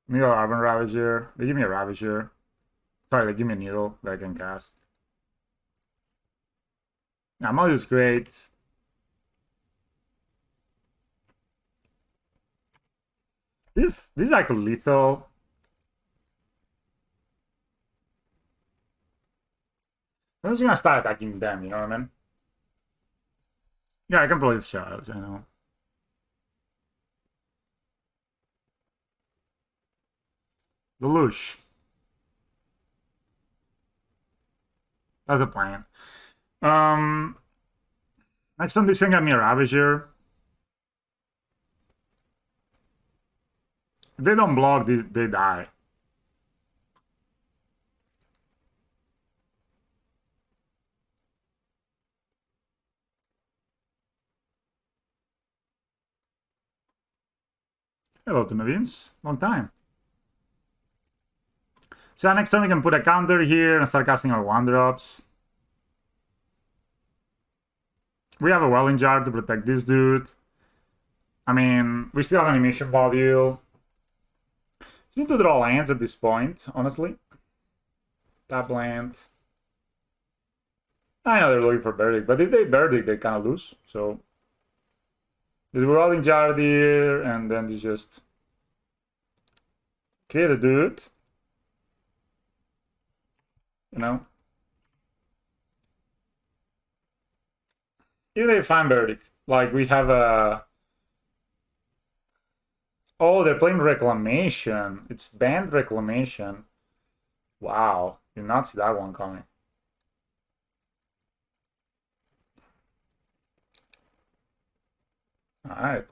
Needle Urban Ravager. They give me a Ravager. Sorry, they give me a Needle that I can cast. Yeah, module is great. This is like lethal. I'm just gonna start attacking them, you know what I mean? Yeah, I can believe shadows, I know. The Lurrus. That's the plan. Next time this thing got me a Ravager. If they don't block, they die. Hello to Navins. Long time. So next time we can put a counter here and start casting our 1-drops. We have a Welling Jar to protect this dude. I mean, we still have animation value. Just need to draw lands at this point, honestly. Tap land. I know they're looking for Verdict, but if they Verdict, they kind of lose. So we're rolling Jardir, and then you just create a dude. You know? If they find Verdict, like we have a. Oh, they're playing Reclamation. It's banned Reclamation. Wow, did not see that one coming. Alright.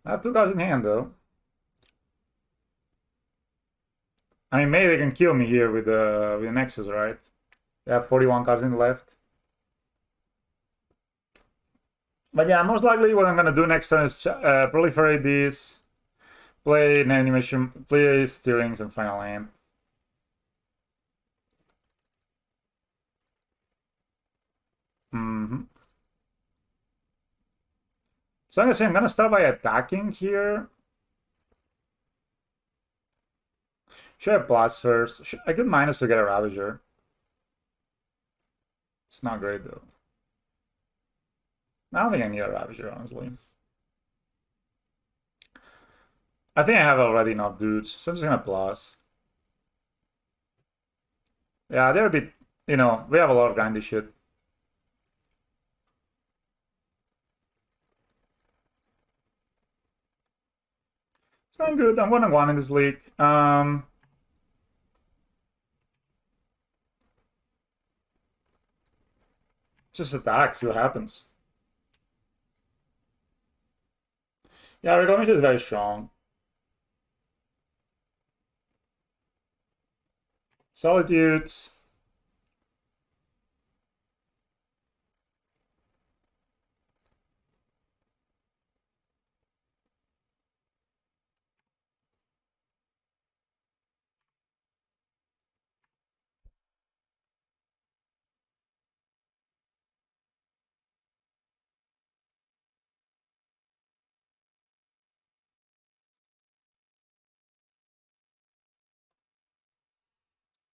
I have 2 cards in hand, though. I mean, maybe they can kill me here with the Nexus, right? They have 41 cards in left. But yeah, most likely what I'm gonna do next time is proliferate these, play an animation, play steerings, and final land. So I'm gonna say I'm gonna start by attacking here. Should I blast first? I could minus to get a Ravager. It's not great though. I don't think I need a Ravager, honestly. I think I have already enough dudes, so I'm just gonna blast. Yeah, they're a bit, we have a lot of grindy shit. It's going good. I'm 1-1 in this league. Just attack, see what happens. Yeah, Reclamation is very strong. Solitudes.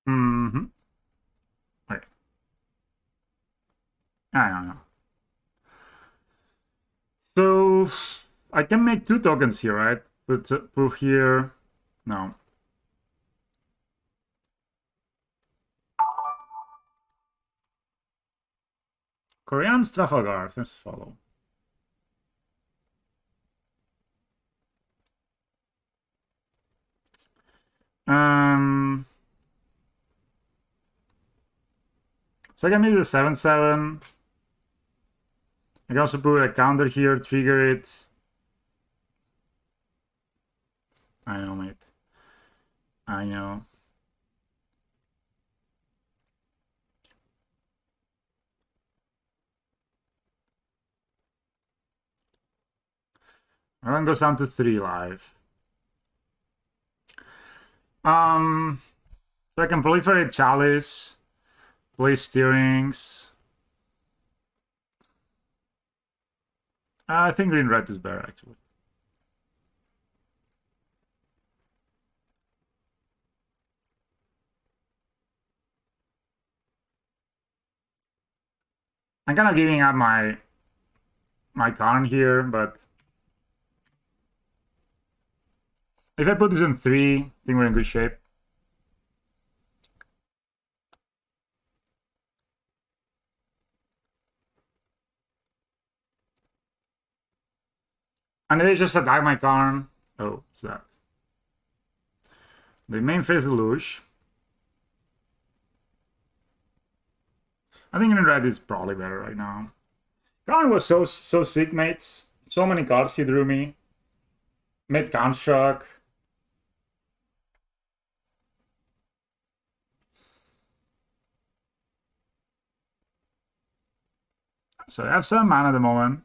Mm-hmm. Okay. I don't know. So I can make 2 tokens here, right? Put here. No. Korean Trafalgar. Let's follow. So I can make the 7/7. I can also put a counter here, trigger it. I know, mate. I know. Everyone goes down to 3 life. So I can proliferate Chalice, play Steerings. I think green-red is better, actually. I'm kind of giving up my Karn here, but if I put this in 3, I think we're in good shape. And they just attack my Karn. Oh, what's that? The main phase is Lurrus. I think in red is probably better right now. Karn was so sick, mates. So many cards he drew me. Made Construct. So I have 7 mana at the moment.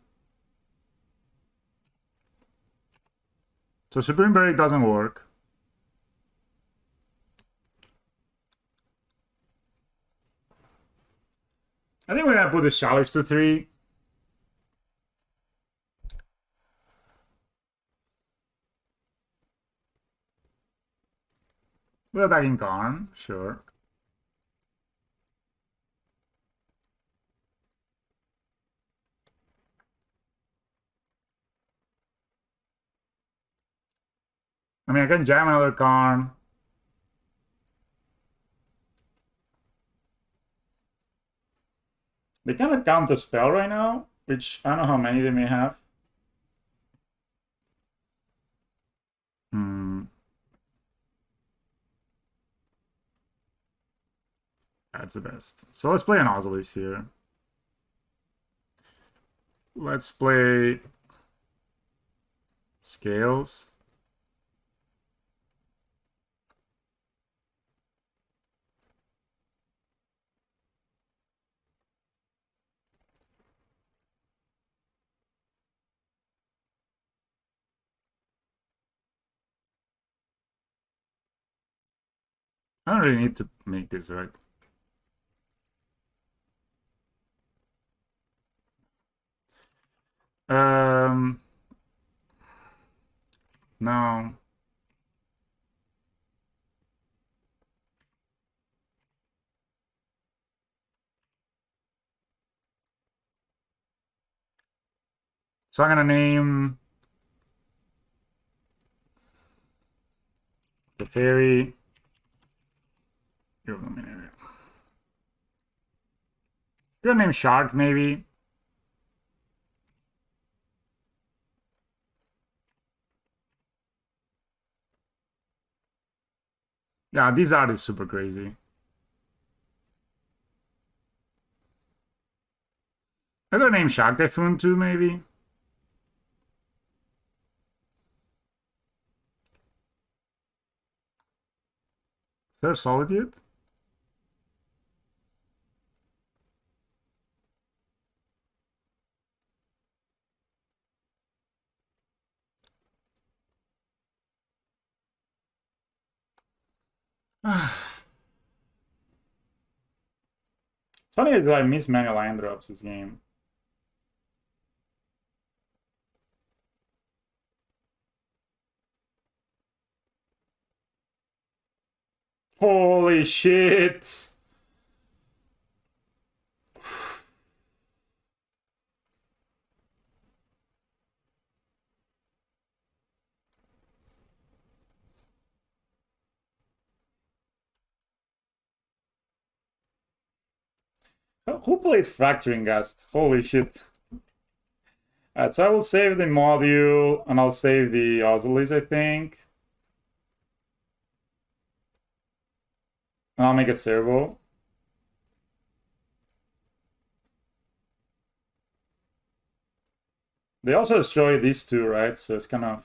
So Supreme Break doesn't work. I think we're gonna put the Chalice to 3. We're attacking Karn, sure. I mean, I can jam another Karn. They cannot counter spell right now, which I don't know how many they may have. Hmm. That's the best. So let's play an Osiris here. Let's play Scales. I don't really need to make this, right? No. So I'm gonna name the fairy Illuminator. Gonna name Shark, maybe. Yeah, this art is super crazy. I'm gonna name Shark Typhoon too, maybe. Is there Solitude? It's funny that I miss manual line drops this game. Holy shit! Who plays Fracturing Gust? Holy shit. Alright, so I will save the module and I'll save the Osiris, I think. And I'll make a servo. They also destroy these two, right? So it's kind of...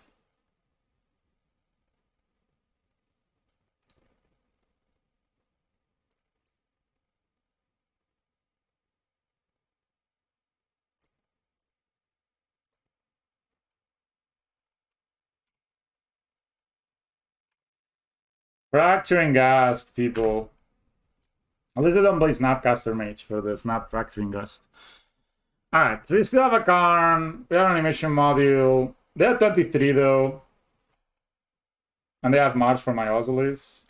Fracturing Gust, people. At least I don't play Snapcaster Mage for the Snap Fracturing Gust. Alright, so we still have a Karn. We have an animation module. They have 23 though. And they have March for my Osiris.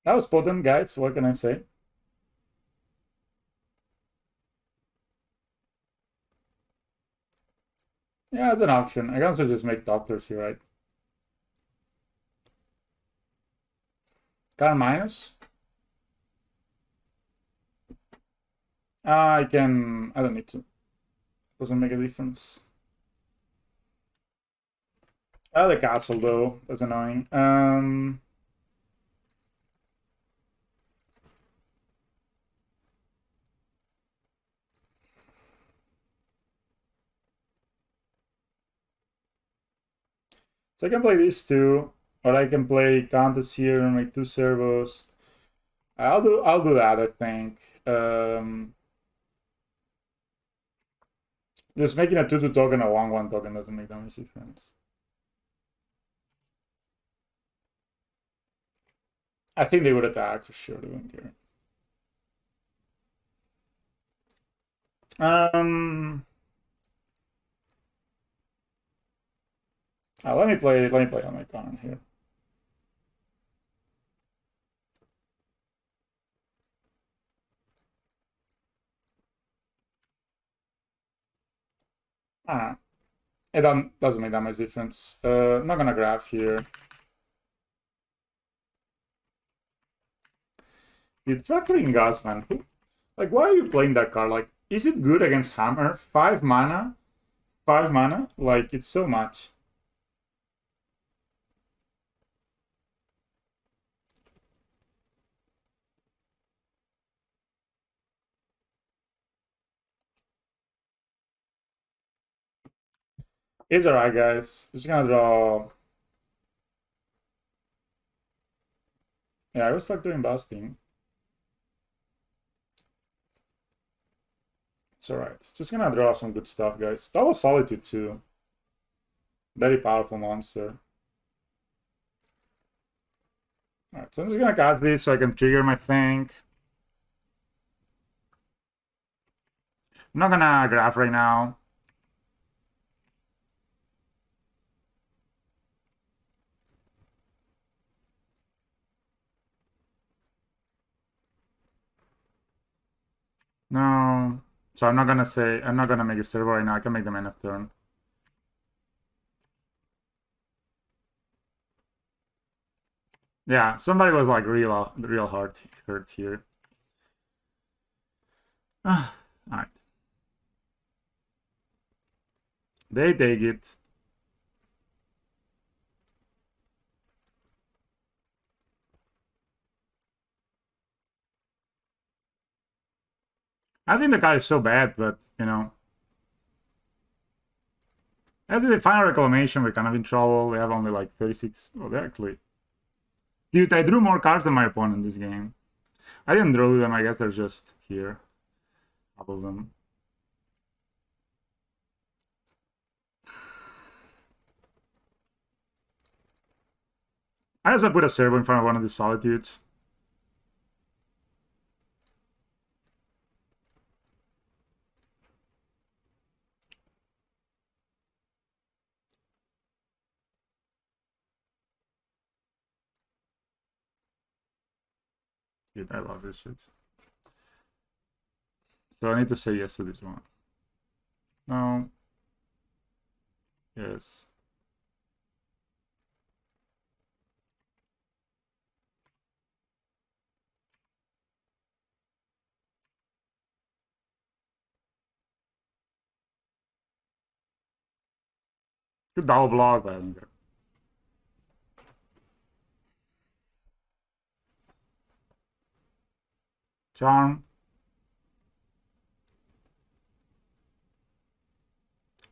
That was potent, guys. What can I say? Yeah, it's an option. I can also just make doctors here, right? Karn minus. I can... I don't need to. Doesn't make a difference. The castle, though. That's annoying. So I can play these two, or I can play Countess here and make two servos. I'll do that, I think. Just making a 2/2 token a 1/1 token doesn't make that much difference. I think they would attack for sure. They wouldn't care. Um, let me play. Let me play on my card here. Ah, it doesn't make that much difference. I'm not gonna grab here. You're Factoring Gas, man. Like, why are you playing that card? Like, is it good against Hammer? 5 mana? 5 mana? Like, it's so much. It's alright, guys. Just gonna draw. Yeah, I was Factoring Busting. It's alright. Just gonna draw some good stuff, guys. That was Solitude, too. Very powerful monster. Alright, so I'm just gonna cast this so I can trigger my thing. I'm not gonna graph right now. No. So I'm not gonna make a servo right now. I can make them end of turn. Yeah, somebody was like real hard hurt here. Alright. They take it. I think the card is so bad, but you know. As the final reclamation, we're kind of in trouble. We have only like 36. Oh, they actually. Dude, I drew more cards than my opponent this game. I didn't draw them, I guess they're just here. A couple of them. I also put a servo in front of one of the solitudes. Dude, I love this shit. So I need to say yes to this one. No. Yes. Good double block, but I don't care. Charm.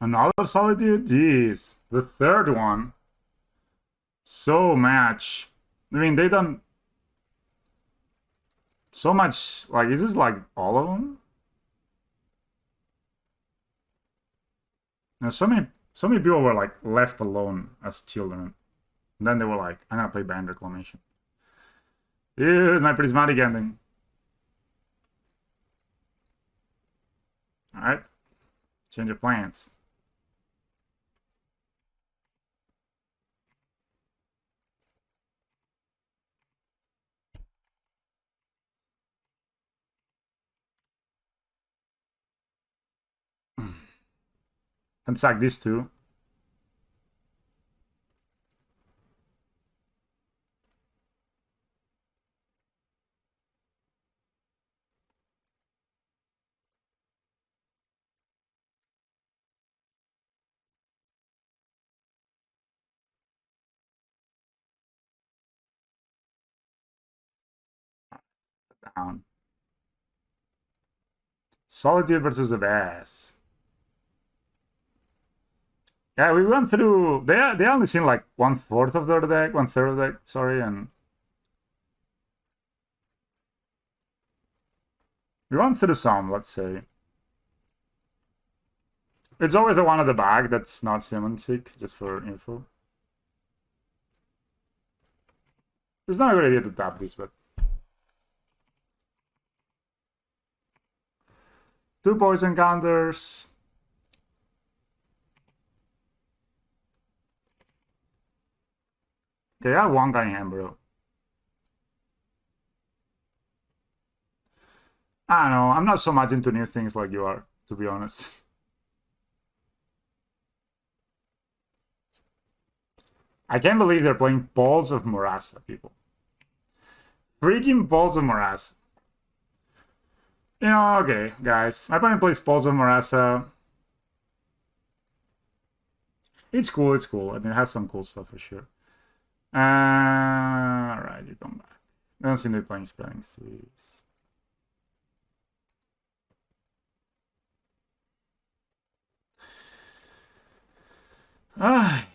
Another solitude? Jeez. The third one. So much. I mean, they done so much. Like, is this like all of them? You know, so many people were like left alone as children. And then they were like, I'm gonna play Band Reclamation. Dude, my prismatic ending. Alright. Change your plans. And sack these two. Down. Solitude versus Abyss. Yeah, we went through. They only seen like 1/4 of their deck, 1/3 of the deck. Sorry, and we went through some. Let's say it's always the one at the back that's not semantic. Just for info, it's not a good idea to tap this, but 2 poison counters. Okay, I have 1 guy in hand, bro. I don't know. I'm not so much into new things like you are, to be honest. I can't believe they're playing Balls of Morasa, people. Freaking Balls of Morasa. You know, okay, guys. My opponent plays Balls of Morasa. It's cool, it's cool. I mean, it has some cool stuff for sure. Alright, you come back. I don't seem to be playing Spelling Series. Ah.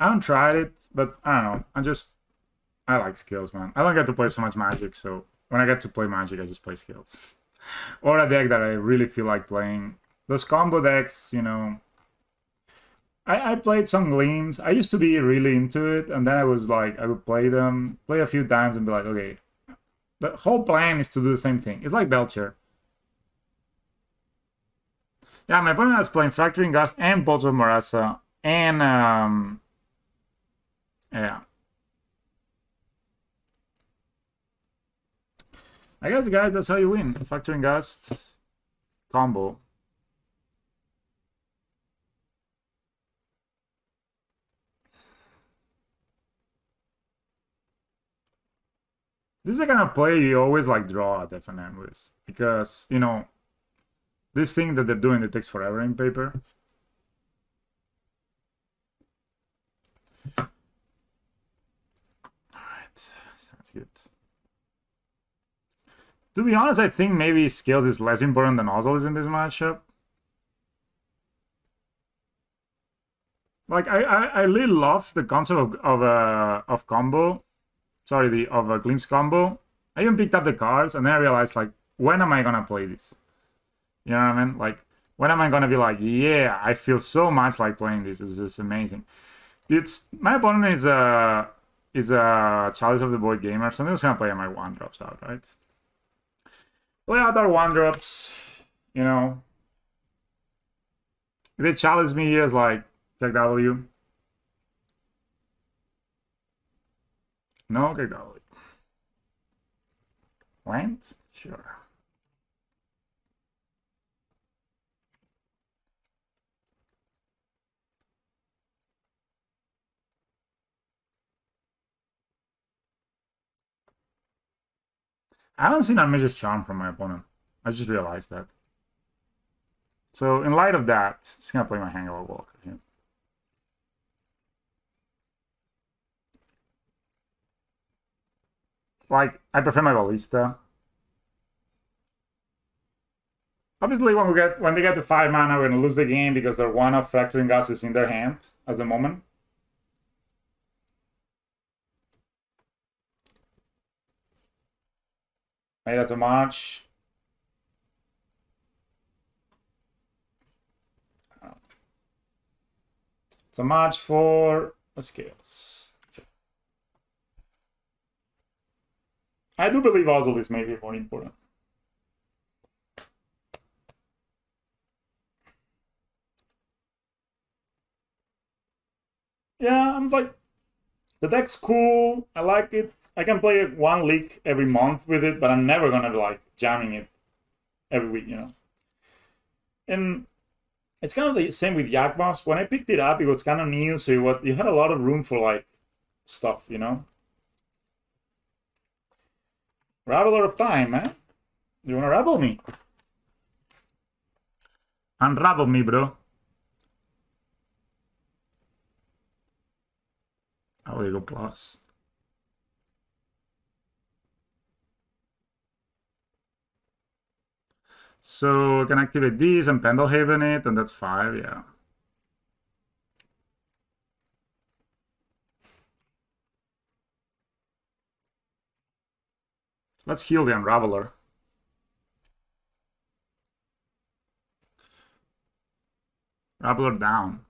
I haven't tried it, but I don't know. I like skills, man. I don't get to play so much Magic, so when I get to play Magic, I just play skills. Or a deck that I really feel like playing. Those combo decks, you know. I played some Gleams. I used to be really into it, and then I was like, I would play them, play a few times, and be like, okay. The whole plan is to do the same thing. It's like Belcher. Yeah, my opponent was playing Fracturing Gust and Bolts of Marasa, and yeah. I guess, guys, that's how you win. Fracturing Gust combo. This is the kind of play you always like draw at FNM with, because you know this thing that they're doing that takes forever in paper. Alright, sounds good. To be honest, I think maybe skills is less important than Ozils in this matchup. Like I really love the concept of combo. Sorry, of a glimpse combo. I even picked up the cards and then I realized like, when am I gonna play this? You know what I mean? Like, when am I gonna be like, yeah, I feel so much like playing this. This is amazing. It's my opponent is a Chalice of the Void gamer, so I'm just gonna play my 1-drops out, right? Play out our 1-drops, you know. If they challenge me as like Kick W. No Kick W. Land? Sure. I haven't seen Unmeasured Charm from my opponent. I just realized that. So in light of that, just gonna play my Hangover Walker here. Like, I prefer my Ballista. Obviously, when they get to 5 mana, we're gonna lose the game because their 1 of Fracturing Gust is in their hand at the moment. Maybe that's a much. It's a match for scales. I do believe Oswald is maybe more important. Yeah, I'm like, the deck's cool. I like it. I can play 1 league every month with it, but I'm never gonna be like jamming it every week, you know. And it's kind of the same with Yakmas. When I picked it up, it was kind of new, so you had a lot of room for like stuff, you know. Raveler of Time, man. You wanna ravel me? Unravel me, bro. Oh, there you go, plus. So I can activate these and Pendelhaven it, and that's 5, yeah. Let's heal the Unraveler. grappler down.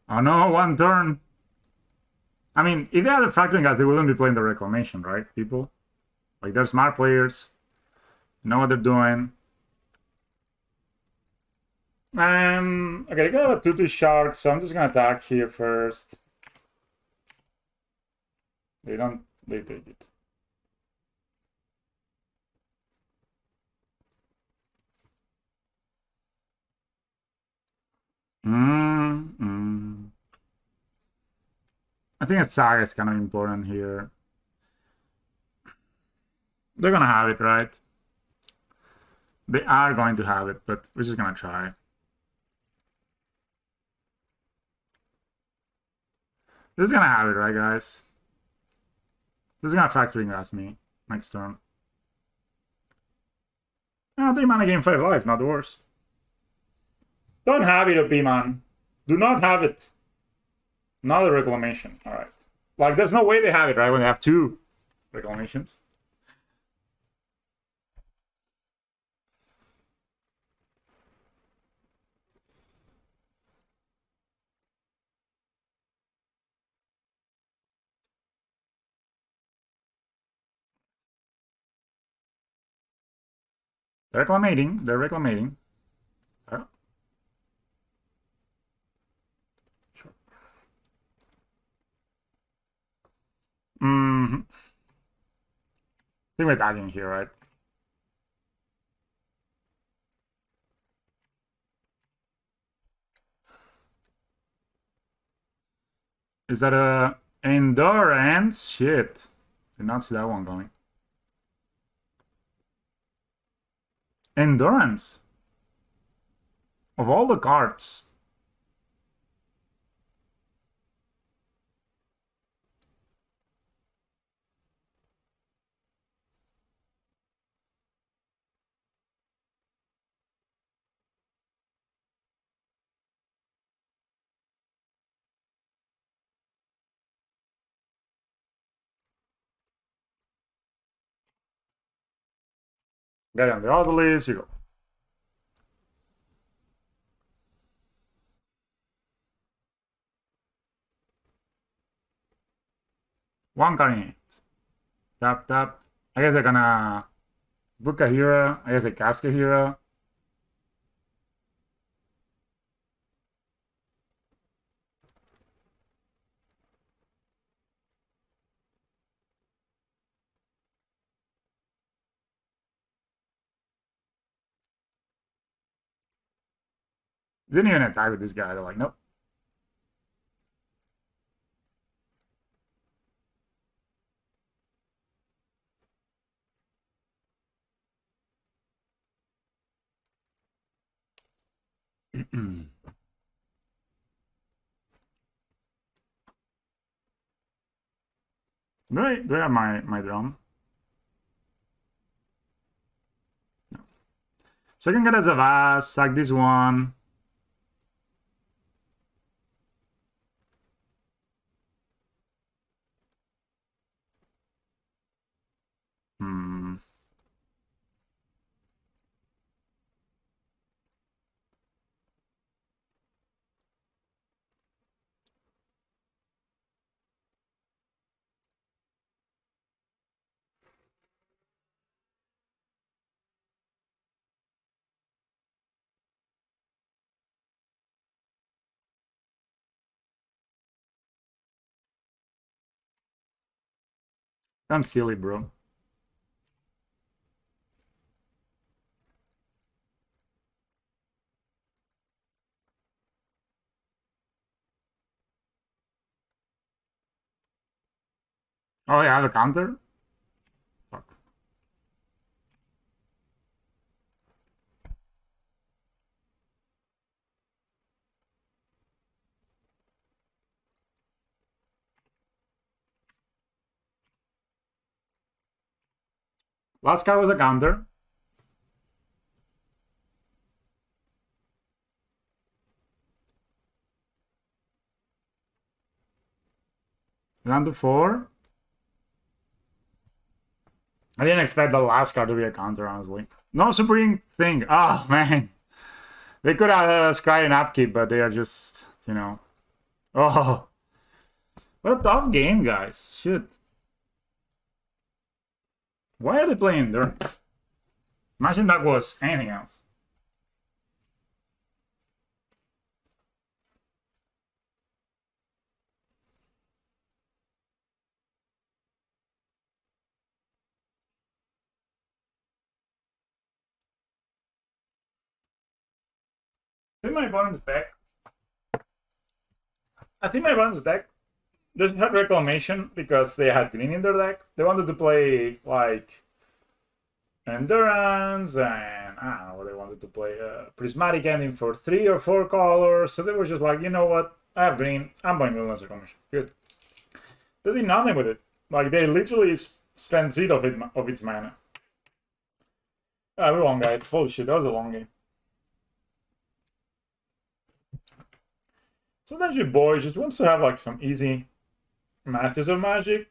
Oh no, one turn. I mean, if they had the Fracturing guys, they wouldn't be playing the Reclamation, right, people? Like, they're smart players. Know what they're doing. Okay, they got a 2-2 shark, so I'm just gonna attack here first. They take it. I think a Saga is kind of important here. They're gonna have it, right? They are going to have it, but we're just gonna try. This is gonna have it, right, guys? This is gonna Fracturing Gas me next turn. 3 mana game 5 life, not the worst. Don't have it, OP, man. Do not have it. Not a Reclamation. Alright. Like, there's no way they have it, right? When they have 2 Reclamations. They're reclamating. Oh. Sure. I think we're attacking here, right? Is that a endurance? Shit. Did not see that one coming. Endurance. Of all the cards. Get on the obelisk, you go. One card in it. Tap, tap. I guess they're gonna book a hero. I guess they cast a hero. Didn't even attack with this guy. They're like, nope. Do I have my drum? No. So I can get a Zavas, sack this one. I'm silly, bro. Oh, I have a counter? Fuck. Last card was a counter. Down to 4. I didn't expect the last card to be a counter, honestly. No Super Ink thing. Oh, man. They could have scryed an upkeep, but they are just, you know. Oh, what a tough game, guys. Shit. Why are they playing Lurrus? Imagine that was anything else. I think my opponent's deck. I think my opponent's deck doesn't have reclamation because they had green in their deck. They wanted to play like endurance and I don't know what they wanted to play. Prismatic ending for 3 or 4 colors. So they were just like, you know what? I have green. I'm buying Wilderness Reclamation. Good. They did nothing with it. Like they literally spent seed of its mana. We're long, guys. Holy shit, that was a long game. Sometimes your boy just wants to have like some easy matches of Magic.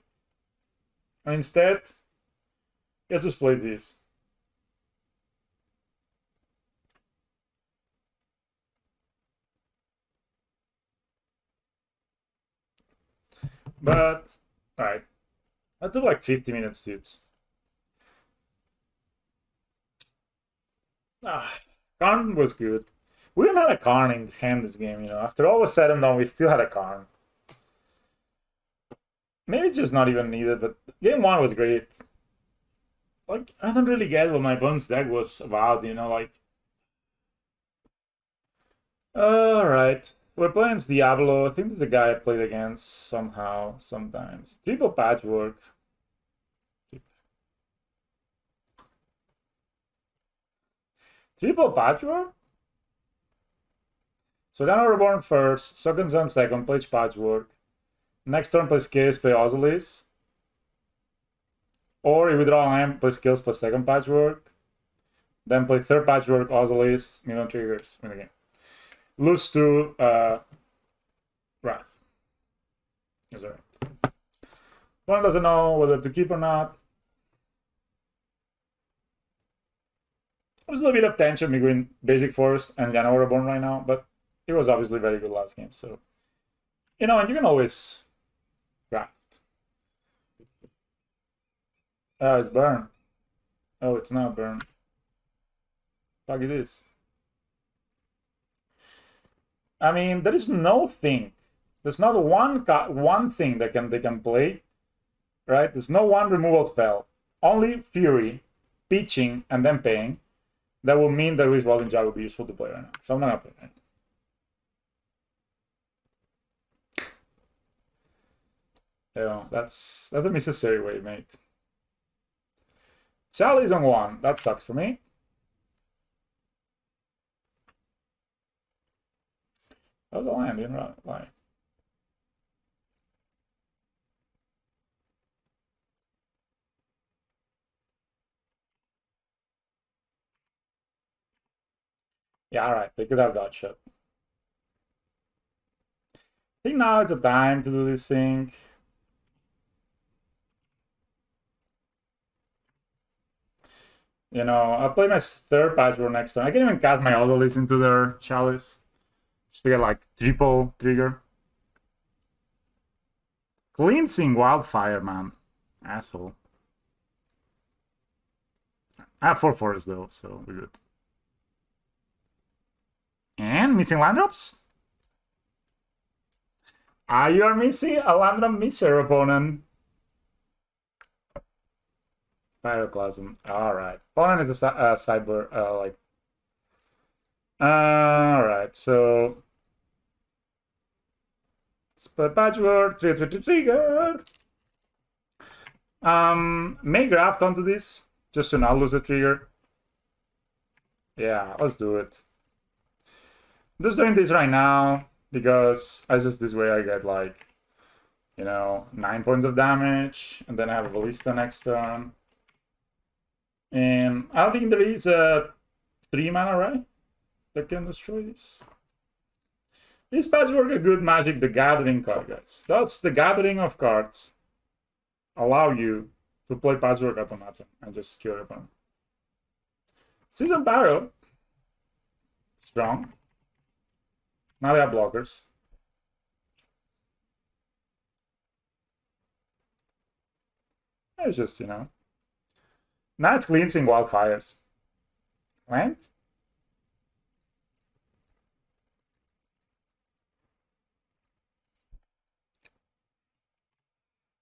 And instead, let's just play this. But, alright. I took like 50 minutes, dudes. Karn was good. We didn't have a Karn in hand this game, you know. After all was said and done, we still had a Karn. Maybe it's just not even needed, but game 1 was great. Like, I don't really get what my opponent's deck was about, you know, like... Alright. We're playing Diablo. I think there's a guy I played against somehow, sometimes. Triple Patchwork. Triple Patchwork? So then Reborn first, Second Sun second, plays Patchwork. Next turn plays Chaos, play Ozolis. Or you withdraw land, play Skills plus second Patchwork. Then play third Patchwork, Ozolis, million triggers, win the game. Lose to Wrath. That's alright. One doesn't know whether to keep or not. There's a little bit of tension between Basic Forest and Llanowar Reborn right now, but it was obviously very good last game, so... You know, and you can always draft. It's burn. Oh, it's not burn. Fuck it is. I mean, there is no thing. There's not one thing that they can play, right? There's no one removal spell. Only Fury, pitching, and then paying. That will mean that Revolving Jar will be useful to play right now. So I'm not gonna play right now. Yeah, that's a necessary way, mate. Charlie's on 1. That sucks for me. That was a land, you know, like. Yeah, alright, they could have got shot. I think now it's a time to do this thing. You know, I'll play my third Patchwork next turn. I can even cast my Odolis into their Chalice. Just to get like triple trigger. Cleansing Wildfire, man. Asshole. I have 4 forests though, so we're good. And missing land drops? You are missing a land drop misser, opponent. Pyroclasm. Alright. Opponent is a cyber, like... Alright, so... Spell Patchwork, trigger. May graft onto this, just to not lose the trigger. Yeah, let's do it. I'm just doing this right now, because this way I get like, you know, 9 points of damage, and then I have a Ballista next turn. And I don't think there is a 3 mana, right? That can destroy this. This Patchwork a good Magic the Gathering card, guys. That's the gathering of cards. Allow you to play Patchwork Automaton and just kill your opponent. Season Barrel. Strong. Now they have blockers. It's just, you know. Now it's cleansing wildfires. Right?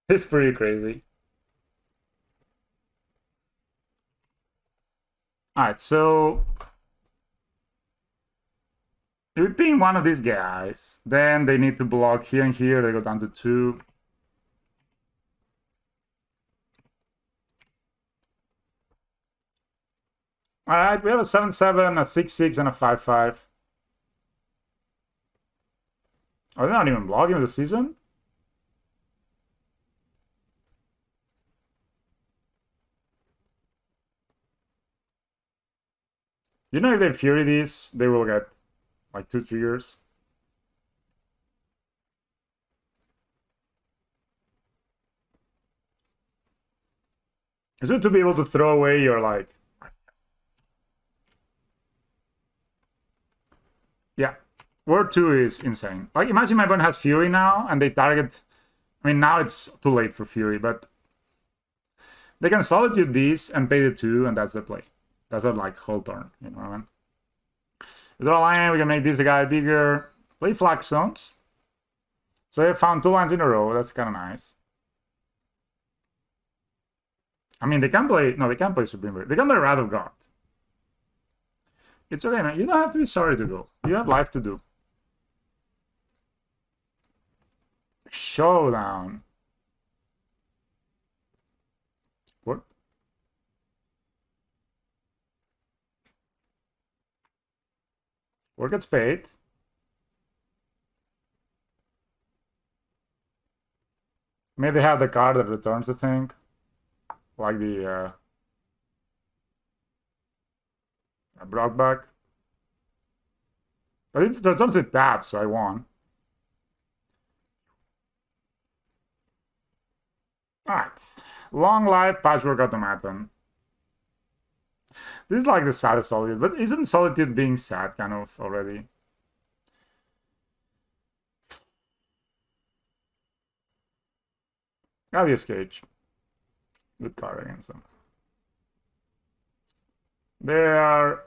It's pretty crazy. Alright, so if we ping one of these guys, then they need to block here and here. They go down to 2. Alright, we have a 7-7, a 6-6, and a 5-5. Are they not even blocking the season? You know, if they Fury these, they will get like 2 triggers. It's good to be able to throw away your, like... Yeah. Word 2 is insane. Like, imagine my opponent has Fury now, and they target... I mean, now it's too late for Fury, but... They can Solitude these and pay the 2, and that's the play. That's not like whole turn, you know what I mean? With our line, we can make this guy bigger. Play Flag Stones. So they found 2 lines in a row. That's kind of nice. I mean, they can play... No, they can't play Supreme Bird. They can play Wrath of God. It's okay, man. You don't have to be sorry to go. You have life to do. Showdown. What? What gets paid? Maybe they have the card that returns the thing. Like the brought back. But it returns it tap, so I won. Alright. Long life patchwork automaton. This is like the saddest Solitude, but isn't Solitude being sad kind of already? Alias Cage. Good card against them. They are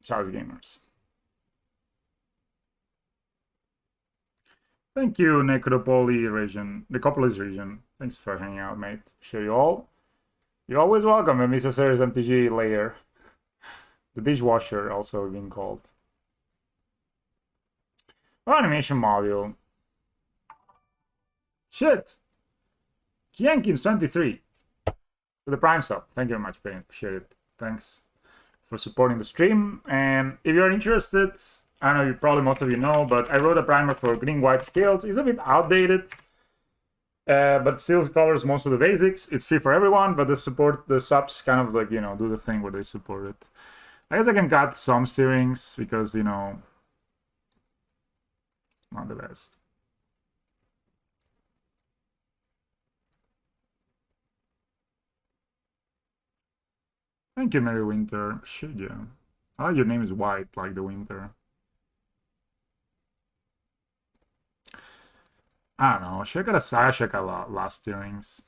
Chaz gamers. Thank you, Necropoli region, Necropolis region. Thanks for hanging out, mate. Share you all. You're always welcome, and Mr. Series MTG layer. The dishwasher also being called. Oh, animation module. Shit! Kiankins 23. For the Prime sub. Thank you very much, Pain. Appreciate it. Thanks for supporting the stream. And if you're interested, I know you probably most of you know, but I wrote a primer for green-white scales. It's a bit outdated, but still covers most of the basics. It's free for everyone, but the subs kind of like, you know, do the thing where they support it. I guess I can cut some steerings because, you know, not the best. Thank you, Merry Winter. Should you? Oh, your name is white, like the winter. I don't know. Should I get a Sash? Check a lot last steerings.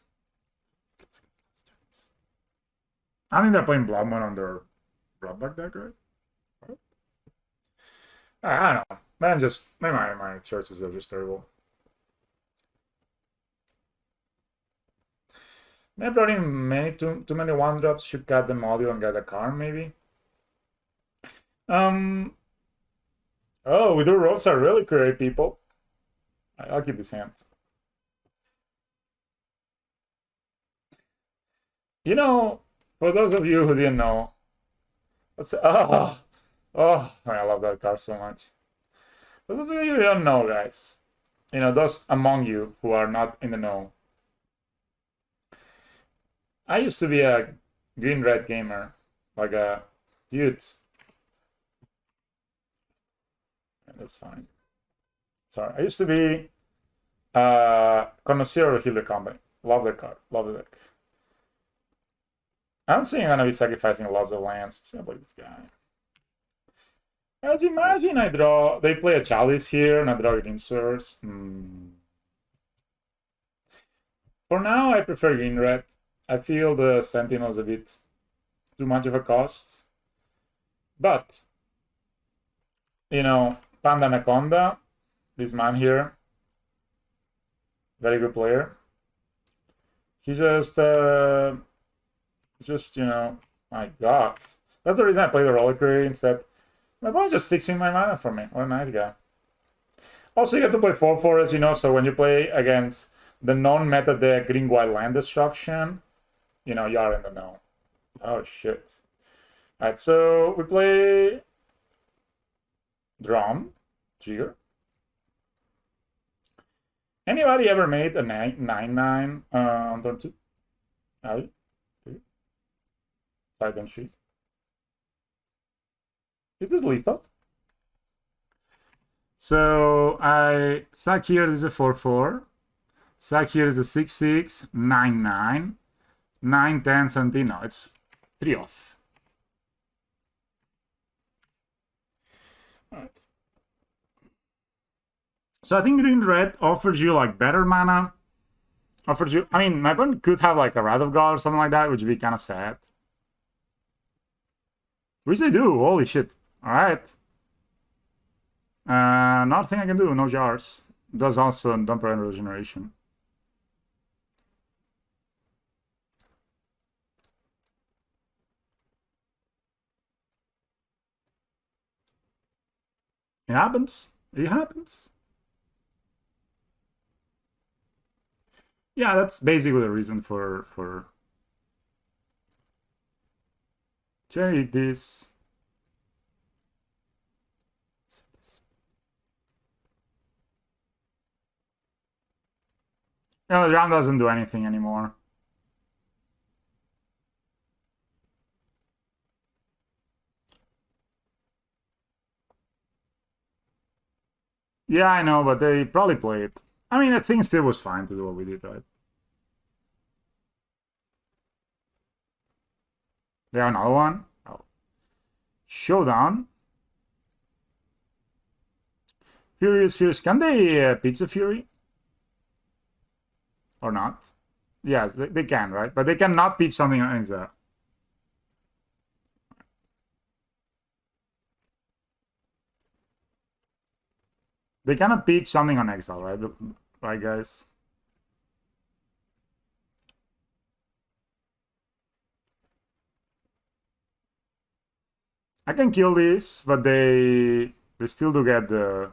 I think they're playing Bloodmoon on their Bloodback deck, right? What? I don't know. Man, just my choices are just terrible. Maybe running too many 1-drops should cut the module and get a card, maybe. Oh, we do rolls are really great, people. I'll keep this hand. You know, for those of you who didn't know, I love that card so much. For those of you who don't know, guys, you know, those among you who are not in the know, I used to be a green-red gamer, like a dude. That's fine. Sorry, I used to be a connoisseur of Healer Company. Love the card, love the deck. I don't think I'm gonna be sacrificing lots of lands to play this guy. As imagine I draw, they play a Chalice here, and I draw it inserts. For now, I prefer green-red. I feel the Sentinel's a bit too much of a cost. But, you know, Panda Anaconda, this man here, very good player. He just, you know, my god. That's the reason I play the Reliquary instead. My opponent's just fixing my mana for me. What a nice guy. Also, you have to play 4/4, as you know, so when you play against the non-meta deck green-white land destruction, you know, you are in the know. Oh, shit. Alright, so we play Drum, Jigger. Anybody ever made a 9/9 on turn 2? Ali? Side on sheet. Is this lethal? So I sack here is a 4/4. Sack here is a 6/6, 9/9, 9/10, 17. No, it's 3 off. All right. So I think green red offers you like better mana. Offers you. I mean, my opponent could have like a Wrath of God or something like that, which would be kind of sad. Which they do. Holy shit. All right. Nothing I can do. No jars. Does also dumper and regeneration. It happens. It happens. Yeah, that's basically the reason for trade this. No, the round doesn't do anything anymore. Yeah, I know, but they probably play it. I mean, I think still was fine to do what we did, right? They have another one. Oh. Showdown. Furious. Can they pitch the Fury? Or not? Yes, they can, right? But they cannot pitch something on Enza. They cannot pitch something on Exile, right? Right, guys? I can kill this, but they still do get the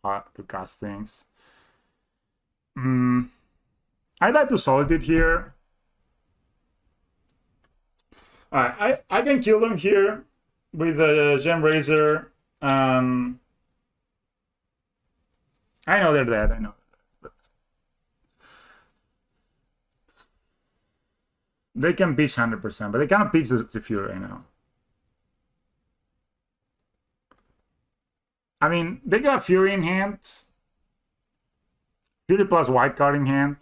to cast things. I'd like to Solitude here. Alright, I can kill them here with the Gem Razor. I know they're dead, I know. But they can pitch 100%, but they cannot pitch the Fury right now. I mean, they got Fury in hand. Fury plus white card in hand.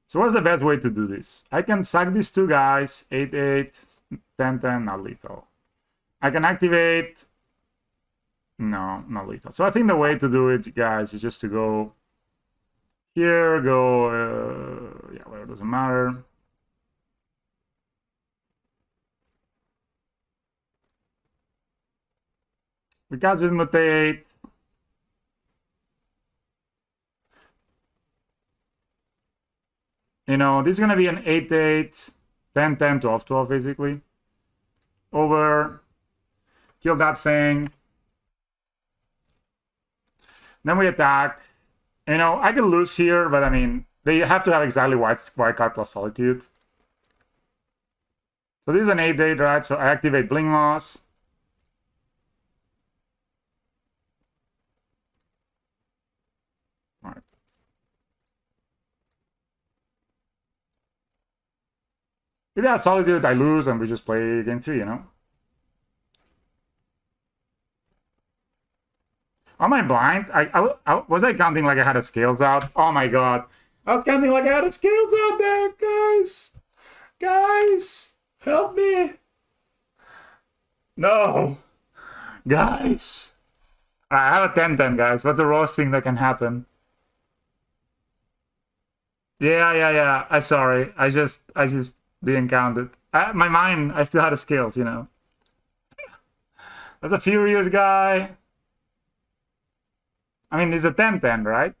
So what's the best way to do this? I can sack these two guys, 8/8, 10/10, not lethal. I can activate. No, not lethal. So I think the way to do it, guys, is just to go here, go, yeah, well, it doesn't matter. We cast with mutate. You know, this is going to be an 8/8, 10/10, 12/12, basically. Over. Kill that thing. Then we attack. You know, I can lose here, but I mean, they have to have exactly white card plus Solitude. So this is an 8/8, right? So I activate Bling Loss. All right. If they have Solitude, I lose, and we just play game 3, you know? Am I blind? Was I counting like I had a scales out? Oh my god. I was counting like I had a scales out there, guys. Guys, help me. No. Guys! I have a 10-10, guys. What's the worst thing that can happen? Yeah. I'm sorry. I just didn't count it. My mind, I still had the skills, you know. That's a furious guy. I mean, it's a 10-10, right?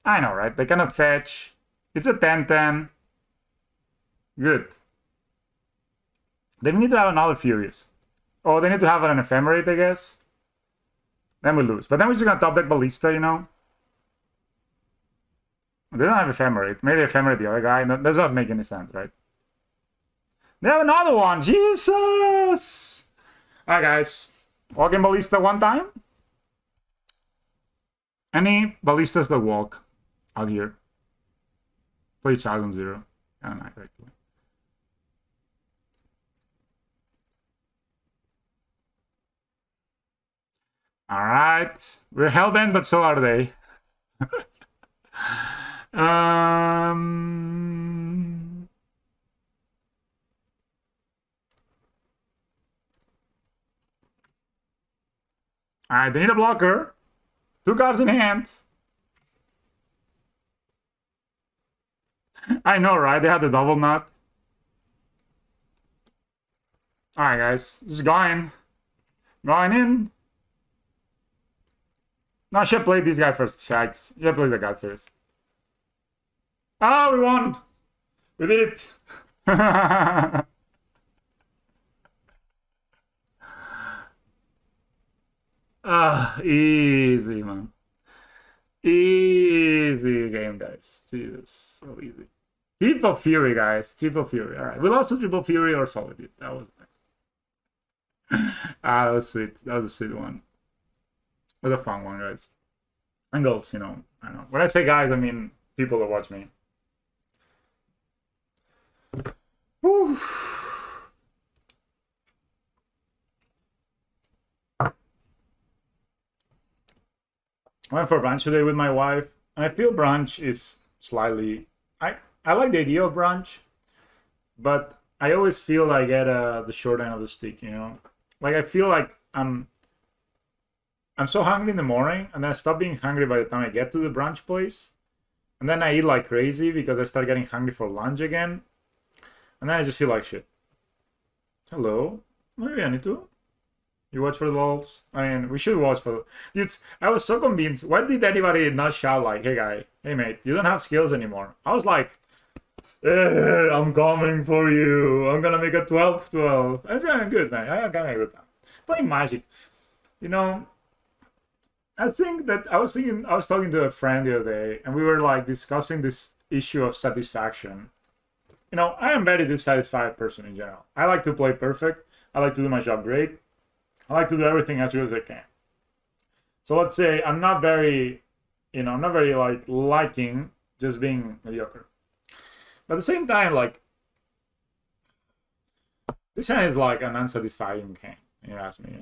I know, right? They cannot fetch. It's a 10-10. Good. They need to have another furious. Oh, they need to have an ephemerate, I guess. Then we lose. But then we're just gonna top deck ballista, you know. They don't have ephemerate. Maybe ephemerate the other guy. No, does not make any sense, right? They have another one. Jesus! Alright, guys. Walking ballista one time. Any ballistas that walk out here. Play child on 0. I don't know, actually. Alright. We're hellbent, but so are they. Alright, they need a blocker. 2 cards in hand. I know, right? They had the double nut. Alright, guys. Just going. Going in. No, I should have played this guy first, Shags. You have played the guy first. Oh, we won! We did it! Easy, man. Easy game, guys. Jesus, so easy. Triple Fury, guys. Triple Fury. Alright, we lost to Triple Fury or Solitude. That was that was sweet. That was a sweet one. That was a fun one, guys. And goals, you know. I know. When I say guys, I mean people that watch me. Whew. I went for brunch today with my wife, and I feel brunch is slightly. I like the idea of brunch, but I always feel I get the short end of the stick. You know, like I feel like I'm so hungry in the morning, and then I stop being hungry by the time I get to the brunch place, and then I eat like crazy because I start getting hungry for lunch again, and then I just feel like shit. Hello, maybe I need to. You watch for the lols? I mean, we should watch for. Dudes, I was so convinced. Why did anybody not shout like, "Hey guy, hey mate, you don't have skills anymore"? I was like, I'm coming for you. I'm gonna make a 12-12. That's good, man. I'm gonna have a good time. Playing Magic, you know. I think that I was talking to a friend the other day, and we were like discussing this issue of satisfaction. You know, I am a very dissatisfied person in general. I like to play perfect. I like to do my job great. I like to do everything as good as I can. So let's say I'm not very, I'm not very like liking just being mediocre. But at the same time, like this hand is like an unsatisfying game. You ask me,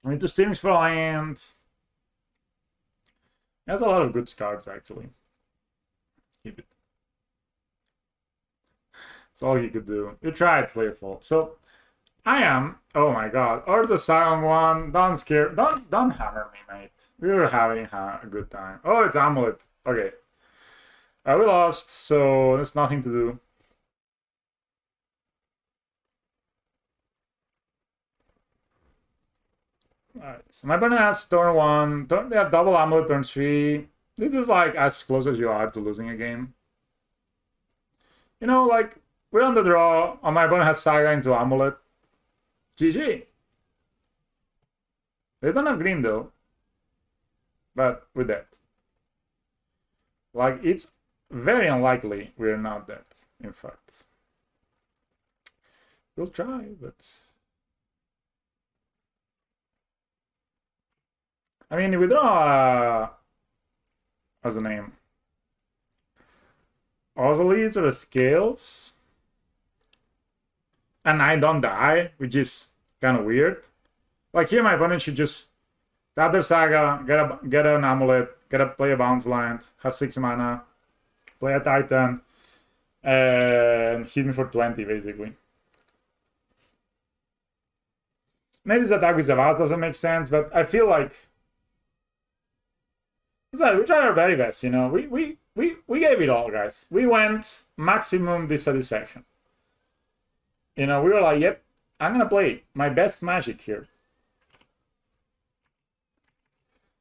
I mean, 2 streams for land. It has a lot of good cards actually. Keep it. That's all you could do. You tried Slayerful. So I am. Oh my god. Or the silent one. Don't scare. Don't hammer me, mate. We were having a good time. Oh, it's Amulet. Okay. We lost, so there's nothing to do. Alright, so my opponent has turn 1. They have double Amulet turn 3. This is like as close as you are to losing a game. You know, like, we're on the draw. My opponent has Saga into Amulet. GG. They don't have green though. But we're dead. Like, it's very unlikely we're not dead, in fact. We'll try, but... I mean, if we draw... what's the name? Oscillates or the scales. And I don't die, which is kind of weird. Like here, my opponent should just tap their Saga, get an Amulet, play a bounce land, have 6 mana, play a Titan, and hit me for 20 basically. maybe this attack with Zavas doesn't make sense, but I feel like we tried our very best, you know. We gave it all, guys. We went maximum dissatisfaction. You know, we were like, yep, I'm gonna play my best Magic here.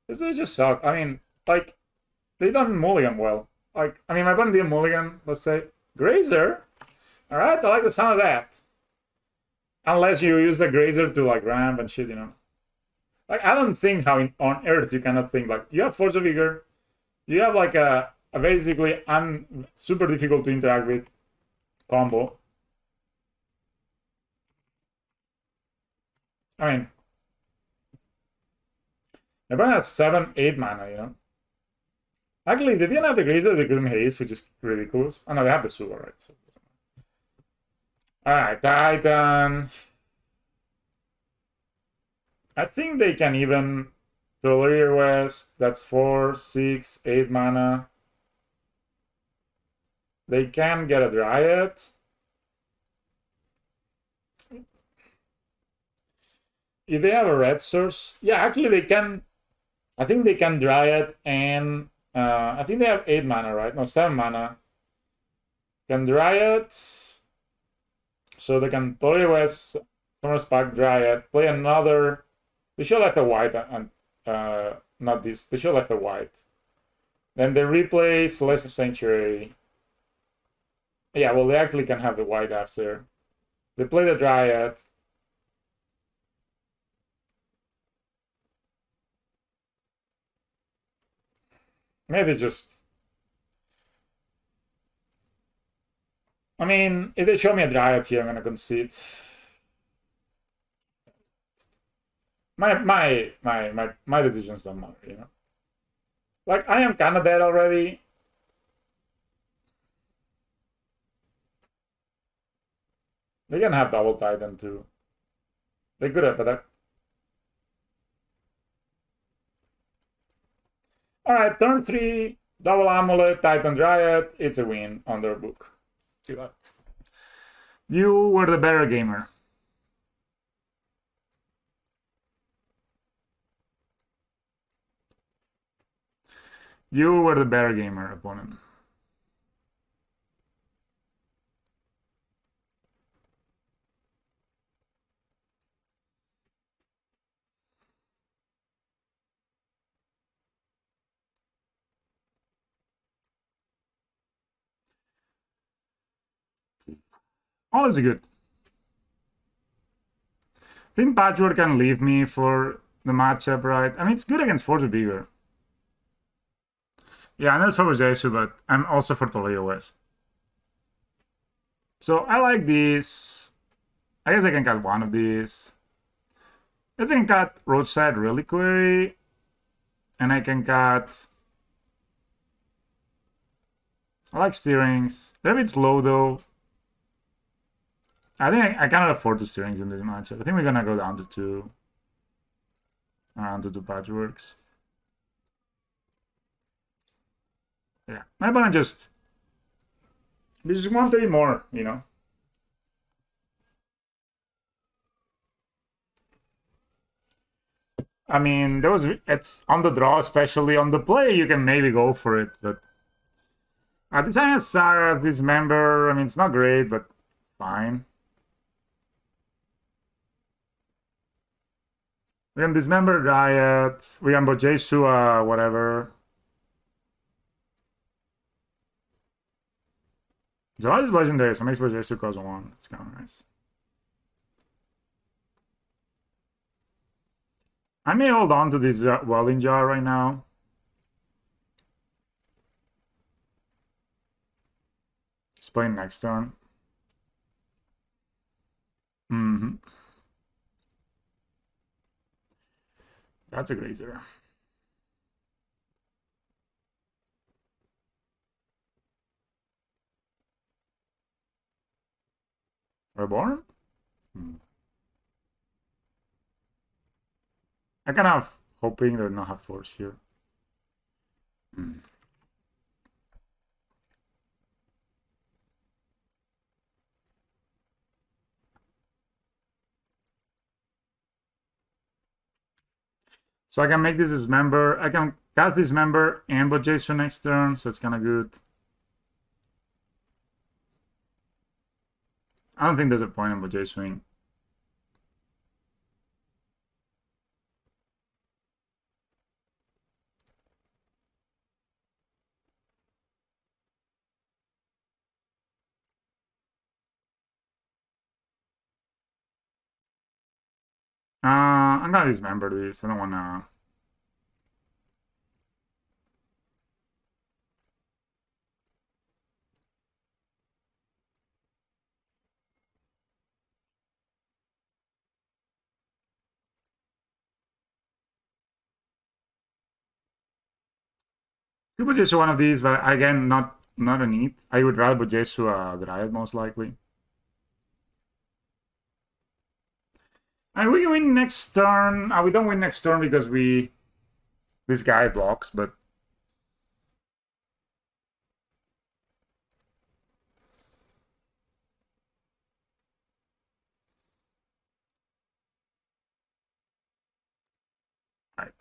This just suck. I mean, like, they done mulligan well. Like, I mean, my opponent did mulligan, let's say. Grazer? Alright, I like the sound of that. Unless you use the Grazer to, like, ramp and shit, you know. Like, I don't think how on Earth you cannot think, like, you have Force of Vigor, you have, like, a basically super difficult to interact with combo. I mean, my opponent has 7, 8 mana, you know. Actually, they didn't have the Grazer, they couldn't haste, which is ridiculous. Oh no, they have the Suva, right? So. Alright, Titan. I think they can even Tolerier West. That's 4, 6, 8 mana. They can get a Dryad. If they have a red source, yeah, actually they can. I think they can Dryad and I think they have 8 mana, right? No, 7 mana. Can Dryad, so they can Tolerier West, Summer's Pact, Dryad, play another. They should have left a white and not this. They should have left a white. Then they replay Celestial Sanctuary. Yeah, well, they actually can have the white after. They play the Dryad. Maybe just. I mean, if they show me a Dryad here, I'm gonna concede. My decisions don't matter, you know. Like, I am kinda dead already. They can have double Titan too. They could have, but alright, turn 3, double Amulet, Titan Dryad, it's a win on their book. You were the better gamer. You were the better gamer, opponent. All is good. I think Patchwork can leave me for the matchup, right? I mean, it's good against Force of Vigor. Yeah, and that's for Jesu, but I'm also for Toledo West. So I like this. I guess I can cut one of these. I can cut Roadside Reliquary. And I can cut. I like Steerings. They're a bit slow though. I think I cannot afford 2 Steerings in this matchup. I think we're gonna go down to 2. Around to 2 Patchworks. Yeah, my opponent just. This is 130 more, you know. I mean, it's on the draw, especially on the play, you can maybe go for it, but at the time, Sarah, Dismember, I mean, it's not great, but it's fine. We can Dismember Riot, we can Bojesu, whatever. Zelda is legendary, so makes Bojesu cost 1. It's kind of nice. I may hold on to this Welding Jar right now. Just playing next turn. That's a Grazer. Reborn? I kind of hoping they not have force here. So I can make this dismember. I can cast dismember and Bojason next turn, so it's kind of good. I don't think there's a point in Bojason. I'm gonna dismember this. I don't wanna. Could Bojason one of these, but again, not a need. I would rather Bojason a Dryad most likely. And we win next turn. We don't win next turn because this guy blocks, but right.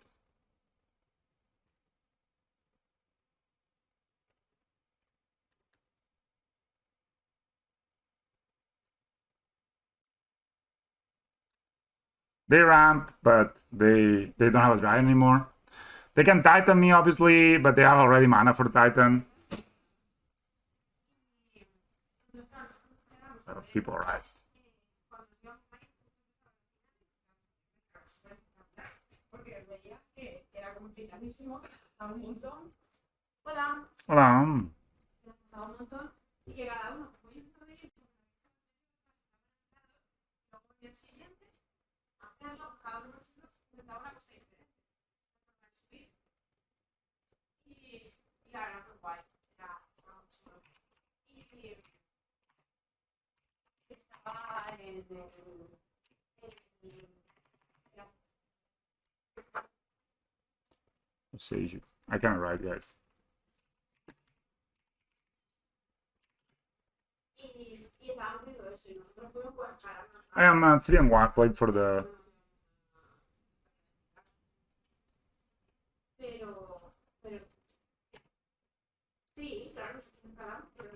They ramp, but they don't have a Dryad anymore. They can Titan me, obviously, but they have already mana for the Titan. So people arrive. Hola. Sage. I can't ride, guys. I am 3 and 1 played for the.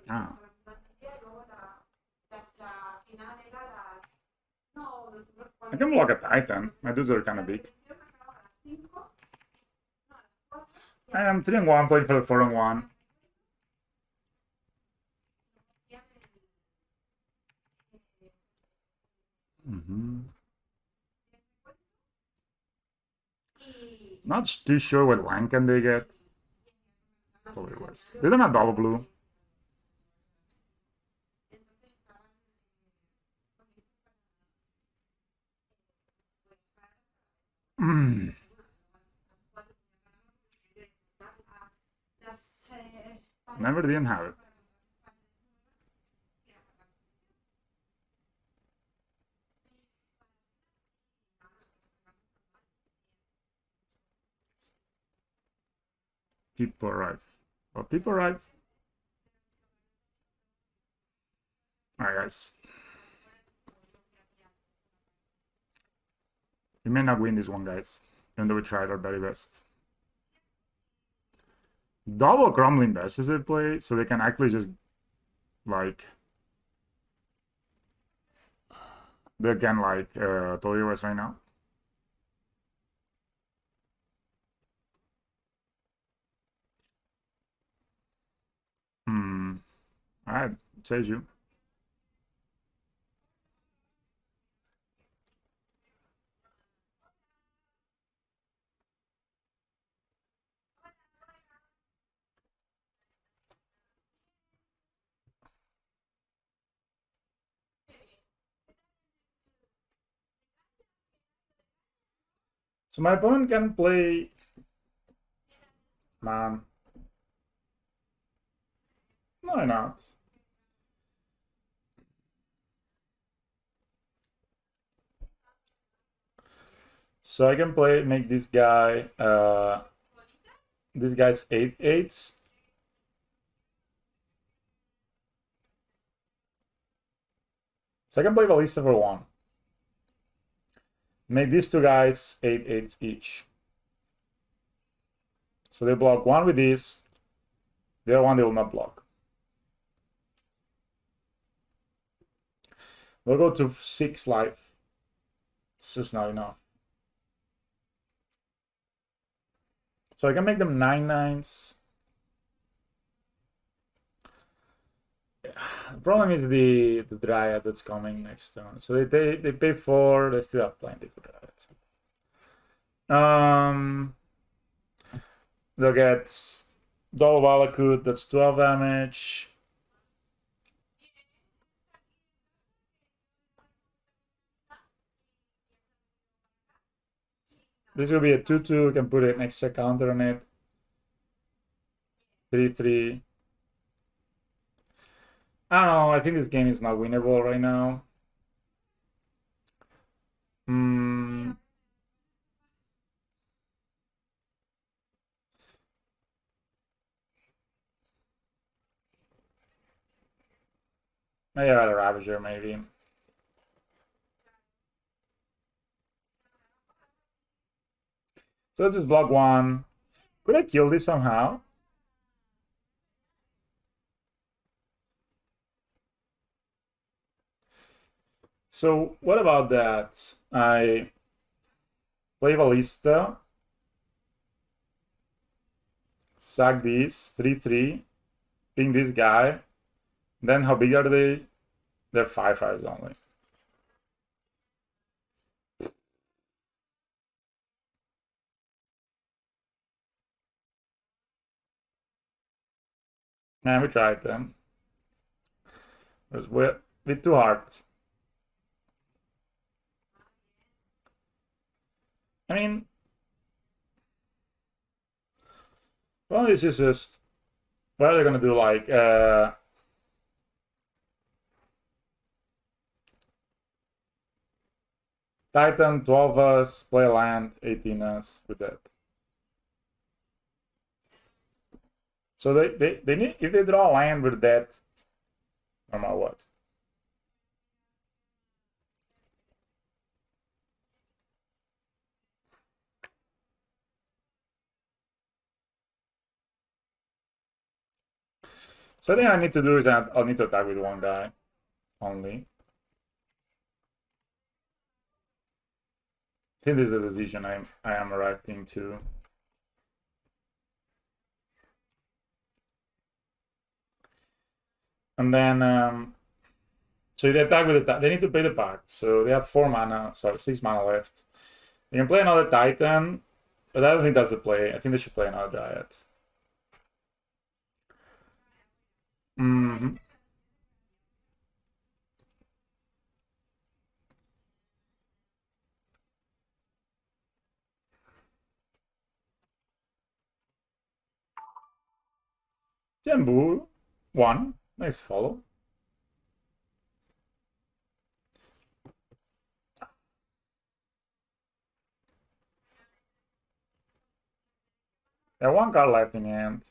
Ah. I can block a Titan. My dudes are kind of big. I am 3 and 1 played for the 4 and 1. Not too sure what land can they get. Probably worse. They don't have double blue. Never didn't have it. People arrive. Well, people arrive. Alright, guys. We may not win this one, guys. Even though we tried our very best. Double Crumbling Best is it play, so they can actually just, like... They can, like, Toyo us right now. Alright, it says you. So my opponent can play... Man. No, not. So I can make this guy, this guy's 8/8. So I can play Ballista for 1. Make these two guys 8/8 each. So they block one with this, the other one they will not block. We'll go to 6 life. It's just not enough. So I can make them 9/9s. The problem is the Dryad that's coming next turn. So they pay 4, they still have plenty for Dryad. They'll get Double Valakut, that's 12 damage. This will be a 2/2, can put an extra counter on it. 3/3. I don't know, I think this game is not winnable right now. Maybe I got a Ravager, maybe. So let's just block 1. Could I kill this somehow? So what about that? I play Ballista, sack this, 3/3, ping this guy. Then how big are they? They're 5/5s only. Man, we tried them. It was a bit too hard. I mean, well, this is just, what are they gonna do? Like, Titan, 12 us, play land, 18 us with that. So they need, if they draw land with that, no matter what. So I think I need to do is I'll need to attack with one guy only. I think this is the decision I am arriving to. And then so they attack with they need to pay the pact. So they have 4 mana, sorry, 6 mana left. They can play another Titan, but I don't think that's the play. I think they should play another Dryad. Jambu, 1. Nice follow. They have 1 card left in hand.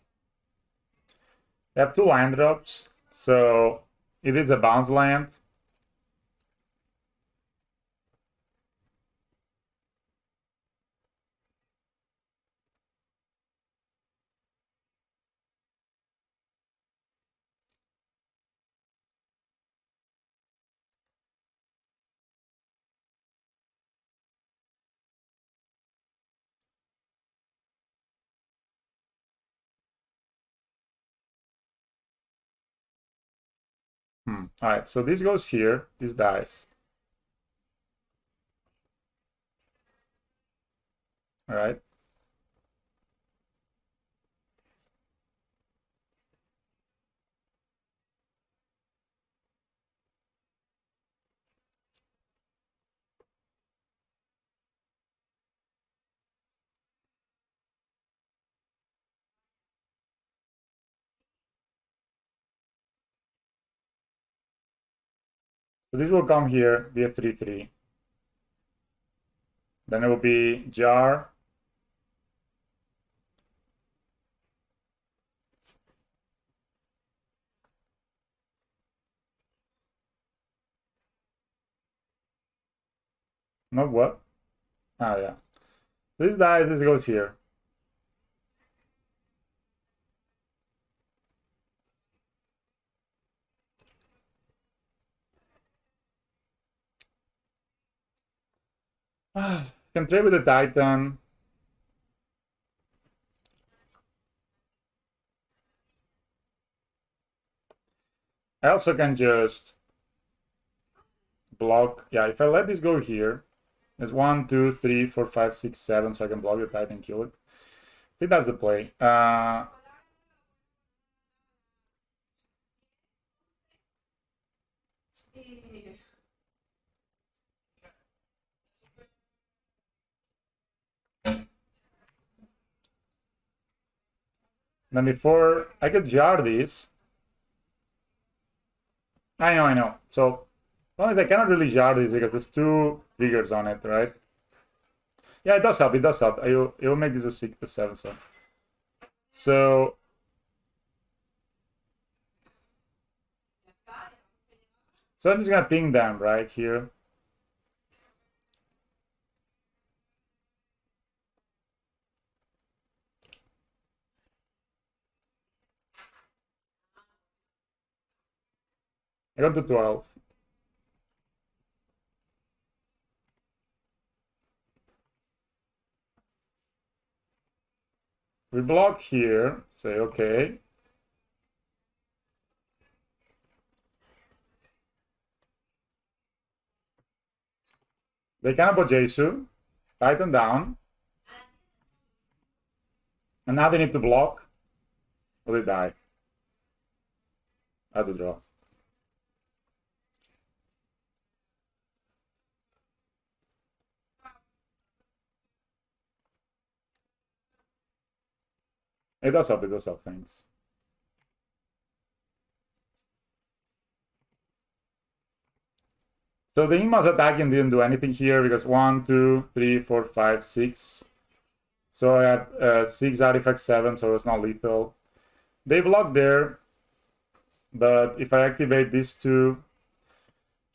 They have 2 land drops, so it is a bounce land. Alright, so this goes here, this dies. Alright. So this will come here, be a 3/3. Then it will be jar. No, what? Ah, yeah. So this dies, this goes here. Can trade with the Titan. I also can just block. Yeah, if I let this go here, there's 1, 2, 3, 4, 5, 6, 7, so I can block the Titan and kill it. I think that's the play. Then before I could jar this. I know. So, as long as I cannot really jar this because there's 2 triggers on it, right? Yeah, it does help. It does help. It will make this a 6 to 7. So I'm just gonna ping them right here. I got to 12. We block here. Say okay. They can about Jesu. Titan down. And now they need to block. Or they die. That's a draw. It does help, thanks. So the Ima's attacking didn't do anything here because 1, 2, 3, 4, 5, 6. So I had 6 artifacts, 7, so it's not lethal. They block there. But if I activate these 2,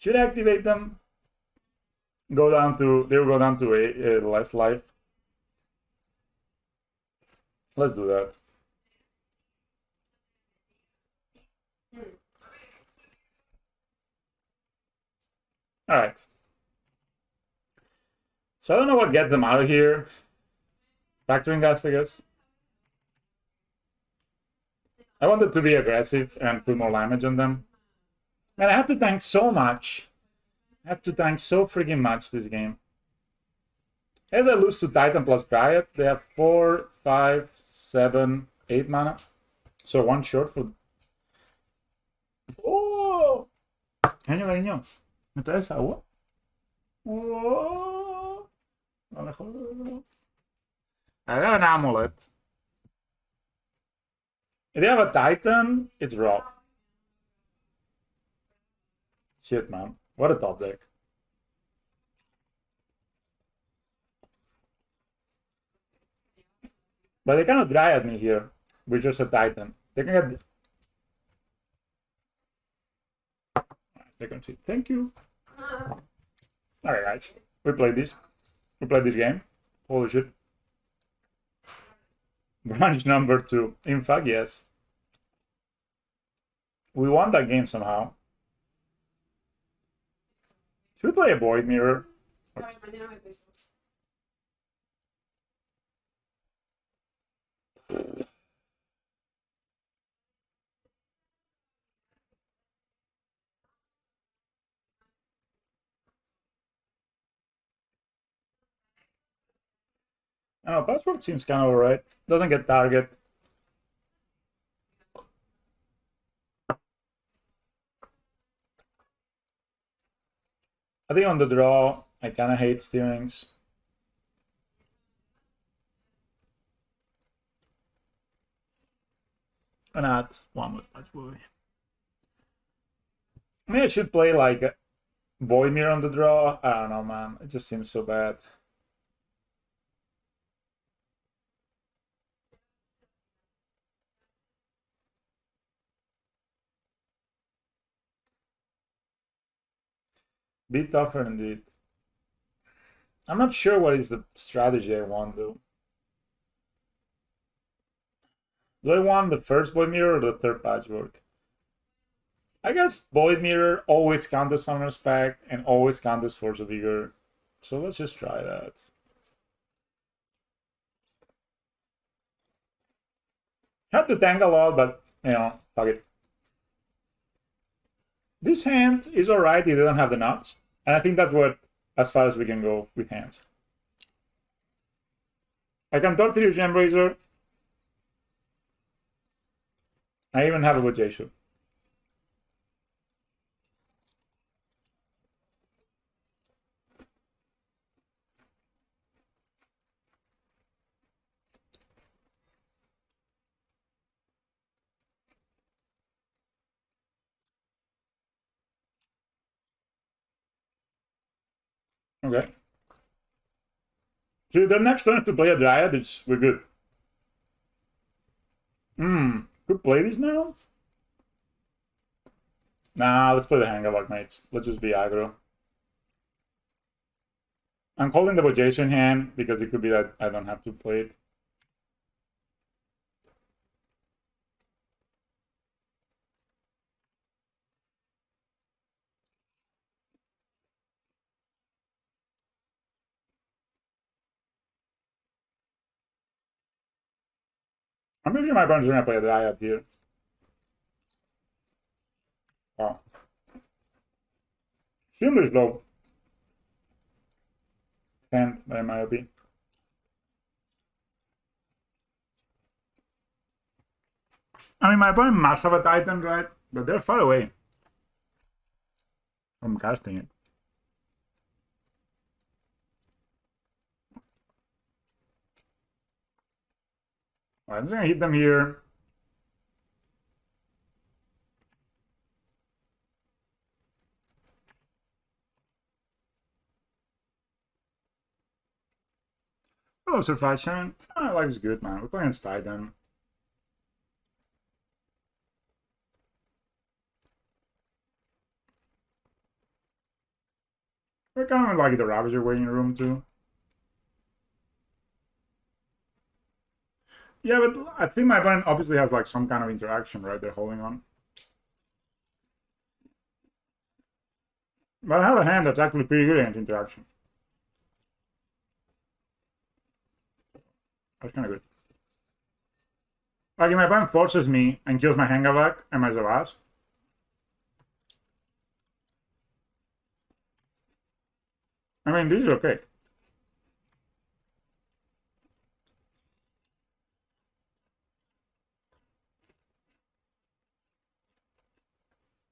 should I activate them? They will go down to a less life. Let's do that. All right. So I don't know what gets them out of here. Factoring gas, I guess. I wanted to be aggressive and put more damage on them. Man, I have to tank so much. I have to tank so freaking much this game. As I lose to Titan plus Dryad, they have 4, 5, 7, 8 mana. So 1 short for... ¡Oh! Cariño. ¿Me traes agua? ¡Oh! A lo mejor... I have an amulet. If they have a Titan, it's rough. Shit, man. What a top deck. But they cannot Dryad me here with just a Titan. They can get... They can see. Thank you. Alright, guys. We played this. We played this game. Holy shit. Branch number 2. In fact, yes. We won that game somehow. Should we play a Void Mirror? I don't know, Patchwork seems kind of alright. Doesn't get target. I think on the draw, I kind of hate steerings. And add 1 with Patchboy. I mean, I should play like Void Mirror on the draw. I don't know, man. It just seems so bad. Bit tougher indeed. I'm not sure what is the strategy I want though. Do I want the first Void Mirror or the third Patchwork? I guess Void Mirror always counters Summoner's Pact and always counters Force of Vigor. So let's just try that. Have to tank a lot, but you know, fuck it. This hand is alright, it doesn't have the nuts. And I think that's what as far as we can go with hands. I can talk to you, Gembrazer. I even have a Bojaciu. Okay. So their next turn is to play a Dryad, we're good. Could play these now? Nah, let's play the Hangavok, mates. Let's just be aggro. I'm holding the Bojaciu in hand because it could be that I don't have to play it. I'm pretty sure my opponent's gonna play a Dryad here. Wow. Extremely slow. And by my opinion. I mean, my opponent must have a Titan, right? But they're far away from casting it. Alright, I'm just gonna hit them here. Hello, Sir Fashion. Oh, life is good, man. We're playing against Titan. We're kind of like the Ravager waiting room, too. Yeah, but I think my opponent obviously has like some kind of interaction, right? They're holding on. But I have a hand that's actually pretty good against interaction. That's kind of good. Like if my opponent forces me and kills my Hangavak and my Zavas. I mean, this is okay.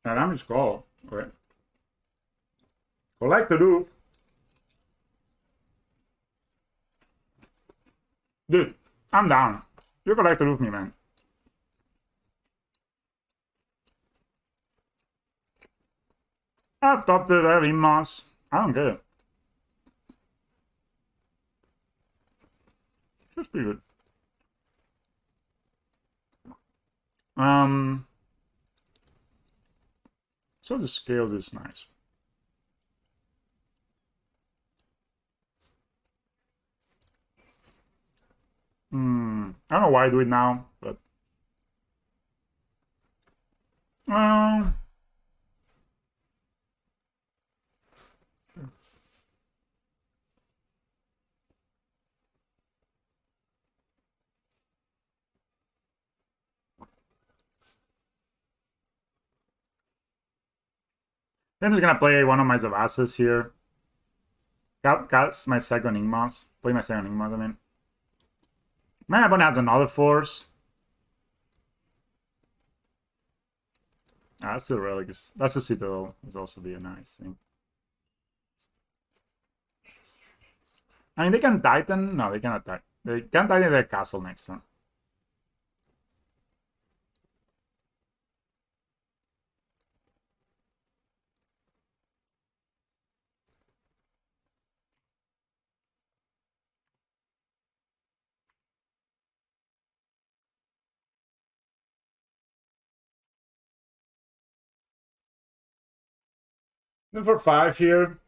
And I'm just call. Okay. Collect the roof. Dude, I'm down. You collect the roof me, man. I've topped it, I have Immas. I don't get it. That's pretty good. So the scales is nice. I don't know why I do it now, but well, I'm just gonna play one of my Zavasas here. Got my second Ingmas. Play my second Ingmas, I mean. My opponent has another force. Ah, that's still relic. That's a Citadel. Would also be a nice thing. I mean, they can Titan. No, they cannot Titan. They can Titan their castle next turn. Then for 5 here.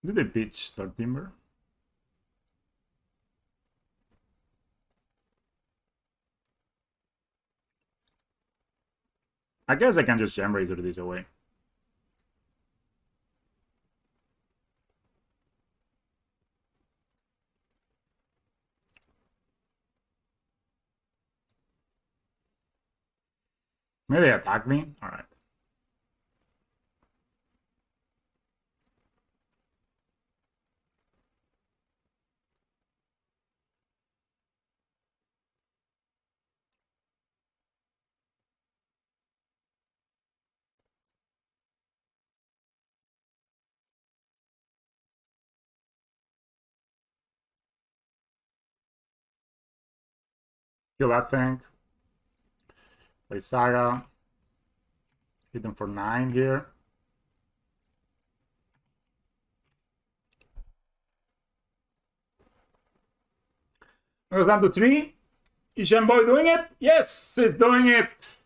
Did they pitch Third Timber? I guess I can just Gem Razor this away. Maybe they attack me? Alright. Kill that thing. Play Saga. Hit them for 9 here. It goes down to 3. Is Shenboy doing it? Yes, it's doing it.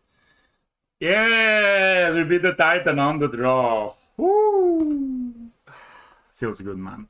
Yeah, we beat the Titan on the draw. Woo. Feels good, man.